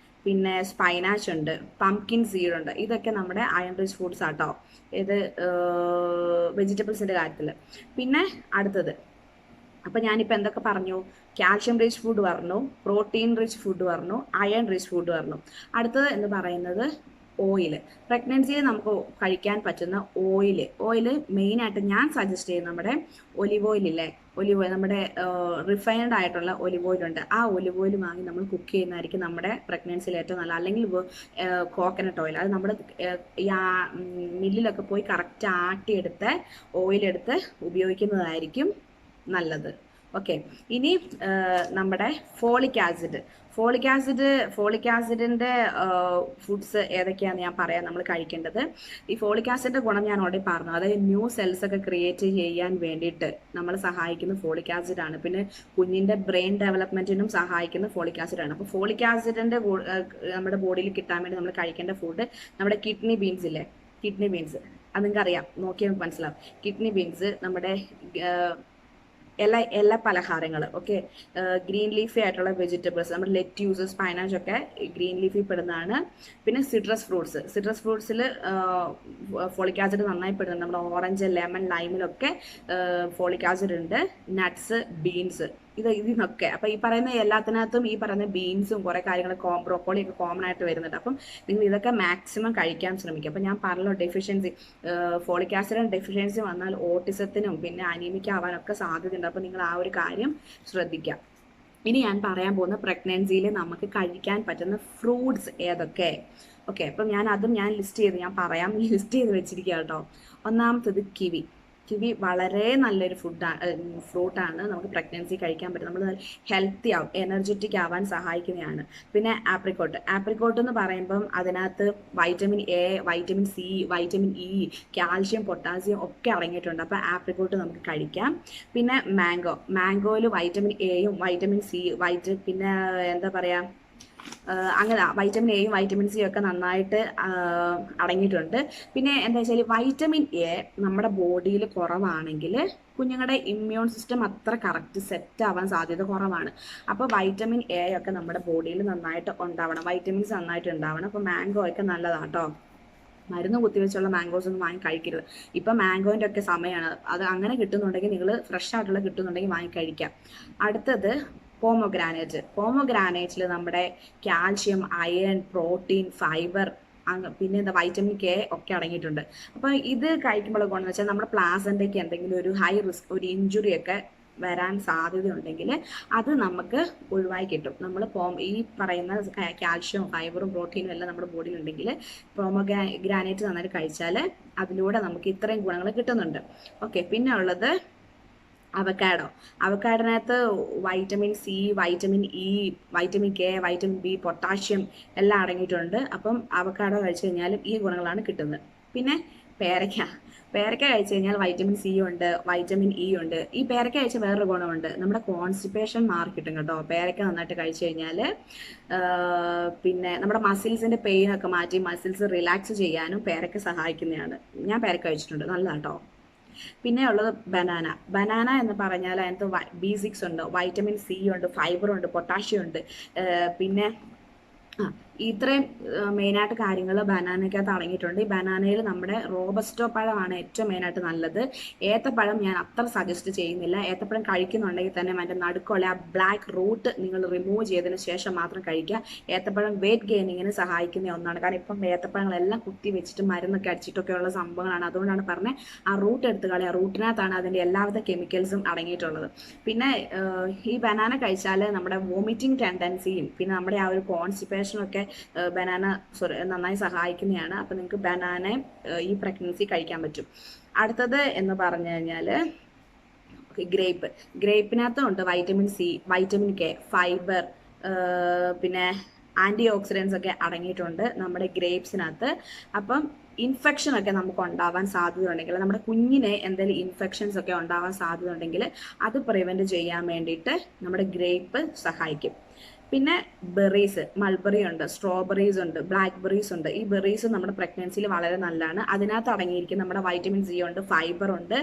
പിന്നെ സ്പൈനാച്ച് ഉണ്ട്, പംകിൻ സീഡ് ഉണ്ട്. ഇതൊക്കെ നമ്മുടെ അയൺ റിച്ച് ഫുഡ്സ് ആട്ടോ, ഇത് വെജിറ്റബിൾസിന്റെ കാര്യത്തിൽ. പിന്നെ അടുത്തത്, അപ്പൊ ഞാനിപ്പോൾ എന്തൊക്കെ പറഞ്ഞു? കാൽഷ്യം റിച്ച് ഫുഡ് പറഞ്ഞു, പ്രോട്ടീൻ റിച്ച് ഫുഡ് പറഞ്ഞു, അയൺ റിച്ച് ഫുഡ് പറഞ്ഞു. അടുത്തത് എന്ന് പറയുന്നത് ഓയിൽ. പ്രഗ്നൻസിയിൽ നമുക്ക് കഴിക്കാൻ പറ്റുന്ന ഓയിൽ മെയിനായിട്ട് ഞാൻ സജസ്റ്റ് ചെയ്യുന്നത് നമ്മുടെ ഒലിവ് ഓയിൽ ഇല്ലേ, ഒലിവ് ഓയിൽ, നമ്മുടെ റിഫൈൻഡ് ആയിട്ടുള്ള ഒലിവ് ഓയിൽ ഉണ്ട്. ആ ഒലിവ് ഓയിൽ വാങ്ങി നമ്മൾ കുക്ക് ചെയ്യുന്നതായിരിക്കും നമ്മുടെ പ്രഗ്നൻസിയിൽ ഏറ്റവും നല്ല. അല്ലെങ്കിൽ കോക്കനട്ട് ഓയിൽ, അത് നമ്മുടെ ഈ മില്ലിലൊക്കെ പോയി കറക്റ്റ് ആട്ടിയെടുത്ത് ഓയിലെടുത്ത് ഉപയോഗിക്കുന്നതായിരിക്കും നല്ലത്. ഓക്കെ. ഇനി നമ്മുടെ ഫോളിക് ആസിഡിന്റെ ഫുഡ്സ് ഏതൊക്കെയാണെന്ന് ഞാൻ പറയാം നമ്മൾ കഴിക്കേണ്ടത്. ഈ ഫോളിക് ആസിഡിന്റെ ഗുണം ഞാൻ ഓൾറെഡി പറഞ്ഞു, അതായത് ന്യൂ സെൽസ് ഒക്കെ ക്രിയേറ്റ് ചെയ്യാൻ വേണ്ടിയിട്ട് നമ്മൾ സഹായിക്കുന്ന ഫോളിക് ആസിഡ് ആണ്. പിന്നെ കുഞ്ഞിന്റെ ബ്രെയിൻ ഡെവലപ്മെന്റിനും സഹായിക്കുന്ന ഫോളിക് ആസിഡ് ആണ്. അപ്പോൾ ഫോളിക് ആസിഡിന്റെ നമ്മുടെ ബോഡിയിൽ കിട്ടാൻ വേണ്ടി നമ്മൾ കഴിക്കേണ്ട ഫുഡ് നമ്മുടെ കിഡ്നി ബീൻസ് ഇല്ലേ, കിഡ്നി ബീൻസ്, അത് നിങ്ങൾക്ക് അറിയാം, നോക്കിയാൽ നമുക്ക് മനസ്സിലാവും. കിഡ്നി ബീൻസ്, നമ്മുടെ എല്ലാ പലഹാരങ്ങൾ, ഓക്കെ, ഗ്രീൻ ലീഫി ആയിട്ടുള്ള വെജിറ്റബിൾസ്, നമ്മുടെ ലെറ്റ്യൂസ്, സ്പൈനാച്ച് ഒക്കെ ഗ്രീൻ ലീഫിൽ പെടുന്നതാണ്. പിന്നെ സിട്രസ് ഫ്രൂട്ട്സിൽ ഫോളിക് ആസിഡ് നന്നായി പെടുന്നുണ്ട്. നമ്മുടെ ഓറഞ്ച്, ലെമൺ, ലൈമിലൊക്കെ ഫോളിക് ആസിഡ് ഉണ്ട്. നട്ട്സ്, ബീൻസ്, ഇതിനൊക്കെ. അപ്പൊ ഈ പറയുന്ന എല്ലാത്തിനകത്തും ഈ പറയുന്ന ബീൻസും കുറെ കാര്യങ്ങൾ, ബ്രോക്കോളി ഒക്കെ കോമൺ ആയിട്ട് വരുന്നുണ്ട്. അപ്പം നിങ്ങൾ ഇതൊക്കെ മാക്സിമം കഴിക്കാൻ ശ്രമിക്കുക. അപ്പൊ ഞാൻ പറഞ്ഞല്ലോ, ഡെഫിഷ്യൻസി, ഫോളിക് ആസിഡ് ഡെഫിഷ്യൻസി വന്നാൽ ഓട്ടിസത്തിനും പിന്നെ അനീമിക് ആവാനൊക്കെ സാധ്യതയുണ്ട്. അപ്പൊ നിങ്ങൾ ആ ഒരു കാര്യം ശ്രദ്ധിക്കാം. ഇനി ഞാൻ പറയാൻ പോകുന്ന പ്രഗ്നൻസിയിൽ നമുക്ക് കഴിക്കാൻ പറ്റുന്ന ഫ്രൂട്ട്സ് ഏതൊക്കെ. ഓക്കെ. അപ്പം ഞാൻ ലിസ്റ്റ് ചെയ്ത് വെച്ചിരിക്കുക കേട്ടോ. ഒന്നാമത്തത് കിവി. വളരെ നല്ലൊരു ഫ്രൂട്ടാണ്. നമുക്ക് പ്രഗ്നൻസി കഴിക്കാൻ പറ്റും. നമ്മൾ ഹെൽത്തി ആവും, എനർജറ്റിക് ആവാൻ സഹായിക്കുന്നതാണ്. പിന്നെ ആപ്രിക്കോട്ട് എന്ന് പറയുമ്പം അതിനകത്ത് vitamin A, vitamin C, vitamin E, calcium, potassium ഒക്കെ അടങ്ങിയിട്ടുണ്ട്. അപ്പോൾ ആപ്രിക്കോട്ട് നമുക്ക് കഴിക്കാം. പിന്നെ മാംഗോയിൽ വൈറ്റമിൻ എയും വൈറ്റമിൻ സി, പിന്നെ എന്താ പറയുക, അങ്ങനെ വൈറ്റമിൻ എയും വൈറ്റമിൻ സിയും ഒക്കെ നന്നായിട്ട് അടങ്ങിയിട്ടുണ്ട്. പിന്നെ എന്താ വെച്ചാൽ വൈറ്റമിൻ എ നമ്മുടെ ബോഡിയിൽ കുറവാണെങ്കിൽ കുഞ്ഞുങ്ങളുടെ ഇമ്മ്യൂൺ സിസ്റ്റം അത്ര കറക്റ്റ് സെറ്റ് ആവാൻ സാധ്യത കുറവാണ്. അപ്പോൾ വൈറ്റമിൻ എ ഒക്കെ നമ്മുടെ ബോഡിയിൽ നന്നായിട്ട് ഉണ്ടാവണം, വൈറ്റമിൻസ് നന്നായിട്ട് ഉണ്ടാവണം. അപ്പോൾ മാംഗോ ഒക്കെ നല്ലതാട്ടോ. മരുന്ന് കുത്തിവെച്ചുള്ള മാംഗോസ് ഒന്നും വാങ്ങി കഴിക്കരുത്. ഇപ്പം മാംഗോൻ്റെ ഒക്കെ സമയമാണ്. അത് അങ്ങനെ കിട്ടുന്നുണ്ടെങ്കിൽ നിങ്ങൾ ഫ്രഷ് ആയിട്ടുള്ള കിട്ടുന്നുണ്ടെങ്കിൽ വാങ്ങി കഴിക്കാം. അടുത്തത് പോമോഗ്രാനൈറ്റിൽ നമ്മുടെ കാൽഷ്യം, അയൺ, പ്രോട്ടീൻ, ഫൈബർ, പിന്നെ എന്താ വൈറ്റമിൻ കെ ഒക്കെ അടങ്ങിയിട്ടുണ്ട്. അപ്പോൾ ഇത് കഴിക്കുമ്പോൾ ഗുണമെന്ന് വെച്ചാൽ നമ്മുടെ പ്ലാസൻ്റെക്ക് എന്തെങ്കിലും ഒരു ഹൈ റിസ്ക്, ഒരു ഇഞ്ചുറി ഒക്കെ വരാൻ സാധ്യതയുണ്ടെങ്കിൽ അത് നമുക്ക് ഒഴിവായി കിട്ടും. നമ്മൾ ഈ പറയുന്ന കാൽഷ്യവും ഫൈബറും പ്രോട്ടീനും എല്ലാം നമ്മുടെ ബോഡിയിൽ ഉണ്ടെങ്കിൽ പോമോഗ്രാനൈറ്റ് നന്നായിട്ട് കഴിച്ചാൽ അതിലൂടെ നമുക്ക് ഇത്രയും ഗുണങ്ങൾ കിട്ടുന്നുണ്ട്. ഓക്കെ. പിന്നെ ഉള്ളത് അവക്കാഡോനകത്ത് vitamin C, vitamin E, vitamin K, vitamin B, potassium എല്ലാം അടങ്ങിയിട്ടുണ്ട്. അപ്പം അവക്കാഡോ കഴിച്ചു കഴിഞ്ഞാൽ ഈ ഗുണങ്ങളാണ് കിട്ടുന്നത്. പിന്നെ പേരയ്ക്ക കഴിച്ചു കഴിഞ്ഞാൽ വൈറ്റമിൻ സി ഉണ്ട്, വൈറ്റമിൻ ഇ ഉണ്ട്. ഈ പേരയ്ക്ക കഴിച്ച വേറൊരു ഗുണമുണ്ട്, നമ്മുടെ കോൺസ്റ്റിപ്പേഷൻ മാറി കിട്ടും കേട്ടോ. പേരയ്ക്ക നന്നായിട്ട് കഴിച്ചു കഴിഞ്ഞാൽ പിന്നെ നമ്മുടെ മസിൽസിന്റെ പെയിൻ ഒക്കെ മാറ്റി മസിൽസ് റിലാക്സ് ചെയ്യാനും പേരയ്ക്ക സഹായിക്കുന്നതാണ്. ഞാൻ പേരയ്ക്ക കഴിച്ചിട്ടുണ്ട്, നല്ലതാട്ടോ. പിന്നെ ഉള്ളത് ബനാന എന്ന് പറഞ്ഞാൽ അതിനകത്ത് B6 ഉണ്ട്, വൈറ്റമിൻ സി ഉണ്ട്, ഫൈബർ ഉണ്ട്, പൊട്ടാഷ്യം ഉണ്ട്. പിന്നെ ഇത്രയും മെയിനായിട്ട് കാര്യങ്ങൾ ബനാനയ്ക്കകത്ത് അടങ്ങിയിട്ടുണ്ട്. ഈ ബനാനയിൽ നമ്മുടെ റോബസ്റ്റോ പഴമാണ് ഏറ്റവും മെയിനായിട്ട് നല്ലത്. ഏത്തപ്പഴം ഞാൻ അത്ര സജസ്റ്റ് ചെയ്യുന്നില്ല. ഏത്തപ്പഴം കഴിക്കുന്നുണ്ടെങ്കിൽ തന്നെ അതിൻ്റെ നടുക്കുള്ള ആ ബ്ലാക്ക് റൂട്ട് നിങ്ങൾ റിമൂവ് ചെയ്തതിന് ശേഷം മാത്രം കഴിക്കുക. ഏത്തപ്പഴം വെയിറ്റ് ഗെയിനിങ്ങിന് സഹായിക്കുന്ന ഒന്നാണ്. കാരണം ഇപ്പം ഏത്തപ്പഴങ്ങളെല്ലാം കുത്തി വെച്ചിട്ട് മരുന്നൊക്കെ അടിച്ചിട്ടൊക്കെയുള്ള സംഭവങ്ങളാണ്. അതുകൊണ്ടാണ് പറഞ്ഞത് ആ റൂട്ട് എടുത്ത് കളയുക. റൂട്ടിനകത്താണ് അതിൻ്റെ എല്ലാവിധ കെമിക്കൽസും അടങ്ങിയിട്ടുള്ളത്. പിന്നെ ഈ ബനാന കഴിച്ചാൽ നമ്മുടെ വോമിറ്റിംഗ് ടെൻഡൻസിയും പിന്നെ നമ്മുടെ ആ ഒരു കോൺസ്റ്റിപ്പേഷനും ഒക്കെ ബനാന നന്നായി സഹായിക്കുന്നതാണ്. അപ്പം നിങ്ങൾക്ക് ബനാന ഈ പ്രഗ്നൻസി കഴിക്കാൻ പറ്റും. അടുത്തത് എന്ന് പറഞ്ഞു കഴിഞ്ഞാൽ ഗ്രേപ്പിനകത്തും ഉണ്ട് vitamin C, vitamin K, fibre, പിന്നെ ആൻറ്റി ഓക്സിഡൻസ് ഒക്കെ അടങ്ങിയിട്ടുണ്ട് നമ്മുടെ ഗ്രേപ്സിനകത്ത്. അപ്പം ഇൻഫെക്ഷൻ ഒക്കെ നമുക്ക് ഉണ്ടാവാൻ സാധ്യത ഉണ്ടെങ്കിൽ, നമ്മുടെ കുഞ്ഞിന് എന്തെങ്കിലും ഇൻഫെക്ഷൻസ് ഒക്കെ ഉണ്ടാവാൻ സാധ്യത ഉണ്ടെങ്കിൽ അത് പ്രിവെൻറ്റ് ചെയ്യാൻ വേണ്ടിയിട്ട് നമ്മുടെ ഗ്രേപ്പ് സഹായിക്കും. പിന്നെ ബെറീസ്, മൾബറി ഉണ്ട്, സ്ട്രോബെറീസ് ഉണ്ട്, ബ്ലാക്ക് ബെറീസ് ഉണ്ട്. ഈ ബെറീസ് നമ്മുടെ പ്രഗ്നൻസിയിൽ വളരെ നല്ലതാണ്. അതിനകത്ത് അടങ്ങിയിരിക്കും നമ്മുടെ വൈറ്റമിൻ സി ഉണ്ട്, ഫൈബർ ഉണ്ട്,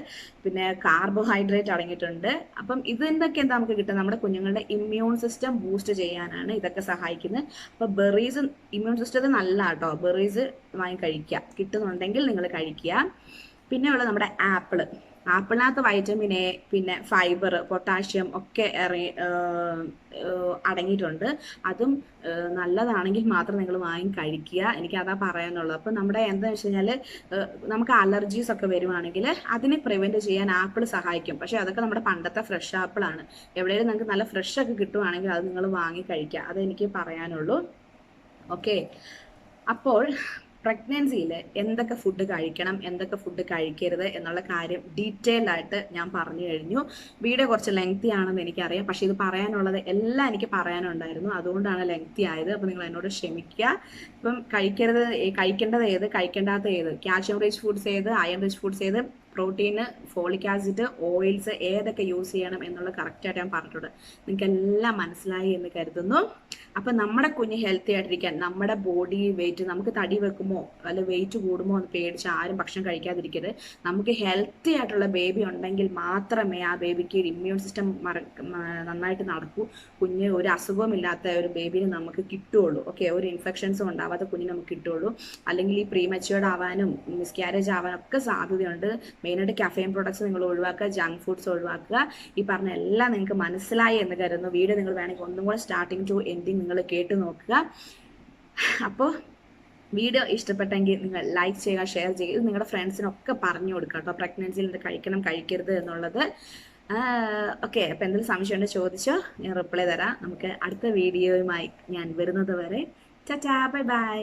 പിന്നെ കാർബോഹൈഡ്രേറ്റ് അടങ്ങിയിട്ടുണ്ട്. അപ്പം ഇതെന്തൊക്കെ എന്താ നമുക്ക് കിട്ടുക, നമ്മുടെ കുഞ്ഞുങ്ങളുടെ ഇമ്മ്യൂൺ സിസ്റ്റം ബൂസ്റ്റ് ചെയ്യാനാണ് ഇതൊക്കെ സഹായിക്കുന്നത്. അപ്പോൾ ബെറീസ് ഇമ്മ്യൂൺ സിസ്റ്റത്തിന് നല്ല കേട്ടോ. ബെറീസ് വാങ്ങി കഴിക്കുക, കിട്ടുന്നുണ്ടെങ്കിൽ നിങ്ങൾ കഴിക്കുക. പിന്നെ ഉള്ളത് നമ്മുടെ ആപ്പിള്. ആപ്പിളിനകത്ത് വൈറ്റമിൻ എ, പിന്നെ ഫൈബർ, പൊട്ടാഷ്യം ഒക്കെ അടങ്ങിയിട്ടുണ്ട്. അതും നല്ലതാണെങ്കിൽ മാത്രം നിങ്ങൾ വാങ്ങി കഴിക്കുക. എനിക്ക് അതാ പറയാനുള്ളത്. അപ്പം നമ്മുടെ എന്താണെന്ന് വെച്ച് കഴിഞ്ഞാൽ നമുക്ക് അലർജീസ് ഒക്കെ വരുവാണെങ്കിൽ അതിനെ പ്രിവെൻറ്റ് ചെയ്യാൻ ആപ്പിൾ സഹായിക്കും. പക്ഷേ അതൊക്കെ നമ്മുടെ പണ്ടത്തെ ഫ്രഷ് ആപ്പിളാണ്. എവിടെയെങ്കിലും നിങ്ങൾക്ക് നല്ല ഫ്രഷ് ഒക്കെ കിട്ടുവാണെങ്കിൽ അത് നിങ്ങൾ വാങ്ങി കഴിക്കുക. അതെനിക്ക് പറയാനുള്ളൂ. ഓക്കെ, അപ്പോൾ പ്രഗ്നൻസിയിൽ എന്തൊക്കെ ഫുഡ് കഴിക്കണം, എന്തൊക്കെ ഫുഡ് കഴിക്കരുത് എന്നുള്ള കാര്യം ഡീറ്റെയിൽഡ് ആയിട്ട് ഞാൻ പറഞ്ഞു കഴിഞ്ഞു. വീഡിയോ കുറച്ച് ലെങ്തി ആണെന്ന് എനിക്കറിയാം, പക്ഷേ ഇത് പറയാനുള്ളത് എല്ലാം എനിക്ക് പറയാനുണ്ടായിരുന്നു, അതുകൊണ്ടാണ് ലെങ്തി ആയത്. അപ്പോൾ നിങ്ങൾ എന്നോട് ക്ഷമിക്കുക. ഇപ്പം കഴിക്കേണ്ടത് ഏത്, കഴിക്കേണ്ടാത്ത ഏത്, കാൽഷ്യം റിച്ച് ഫുഡ്സ് ഏത്, അയൺ റിച്ച് ഫുഡ്സ് ഏത്, പ്രോട്ടീന്, ഫോളിക് ആസിഡ്, ഓയിൽസ് ഏതൊക്കെ യൂസ് ചെയ്യണം എന്നുള്ള കറക്റ്റായിട്ട് ഞാൻ പറഞ്ഞിട്ടുണ്ട്. നിങ്ങൾക്ക് എല്ലാം മനസ്സിലായി എന്ന് കരുതുന്നു. അപ്പം നമ്മുടെ കുഞ്ഞ് ഹെൽത്തി ആയിട്ടിരിക്കാൻ, നമ്മുടെ ബോഡി വെയിറ്റ്, നമുക്ക് തടി വെക്കുമോ അല്ല വെയിറ്റ് കൂടുമോ എന്ന് പേടിച്ച് ആരും ഭക്ഷണം കഴിക്കാതിരിക്കരുത്. നമുക്ക് ഹെൽത്തി ആയിട്ടുള്ള ബേബി ഉണ്ടെങ്കിൽ മാത്രമേ ആ ബേബിക്ക് ഇമ്മ്യൂൺ സിസ്റ്റം നന്നായിട്ട് നടക്കൂ. കുഞ്ഞ് ഒരു അസുഖമില്ലാത്ത ഒരു ബേബിന് നമുക്ക് കിട്ടുള്ളൂ. ഓക്കെ, ഒരു ഇൻഫെക്ഷൻസും ഉണ്ടാവാത്ത കുഞ്ഞിന് നമുക്ക് കിട്ടുള്ളൂ. അല്ലെങ്കിൽ ഈ പ്രീമച്യൂർഡ് ആവാനും മിസ്കാരേജ് ആവാനും ഒക്കെ സാധ്യതയുണ്ട്. മെയിനായിട്ട് കഫെയിൻ പ്രോഡക്ട്സ് നിങ്ങൾ ഒഴിവാക്കുക, ജങ്ക് ഫുഡ്സ് ഒഴിവാക്കുക. ഈ പറഞ്ഞ എല്ലാം നിങ്ങൾക്ക് മനസ്സിലായി എന്ന് കരുതുന്നു. വീഡിയോ നിങ്ങൾ വേണമെങ്കിൽ ഒന്നും കൂടെ സ്റ്റാർട്ടിങ് ടു എൻഡിങ് നിങ്ങൾ കേട്ട് നോക്കുക. അപ്പോൾ വീഡിയോ ഇഷ്ടപ്പെട്ടെങ്കിൽ നിങ്ങൾ ലൈക്ക് ചെയ്യുക, ഷെയർ ചെയ്യുക. ഇത് നിങ്ങളുടെ ഫ്രണ്ട്സിനൊക്കെ പറഞ്ഞു കൊടുക്കുക കേട്ടോ, പ്രഗ്നൻസിയിൽ ഇത് കഴിക്കണം കഴിക്കരുത് എന്നുള്ളത്. ഓക്കെ, അപ്പോൾ എന്തെങ്കിലും സംശയമുണ്ട് ചോദിച്ചോ, ഞാൻ റിപ്ലൈ തരാം. നമുക്ക് അടുത്ത വീഡിയോയുമായി ഞാൻ വരുന്നത് വരെ ടാറ്റാ, ബൈ ബൈ.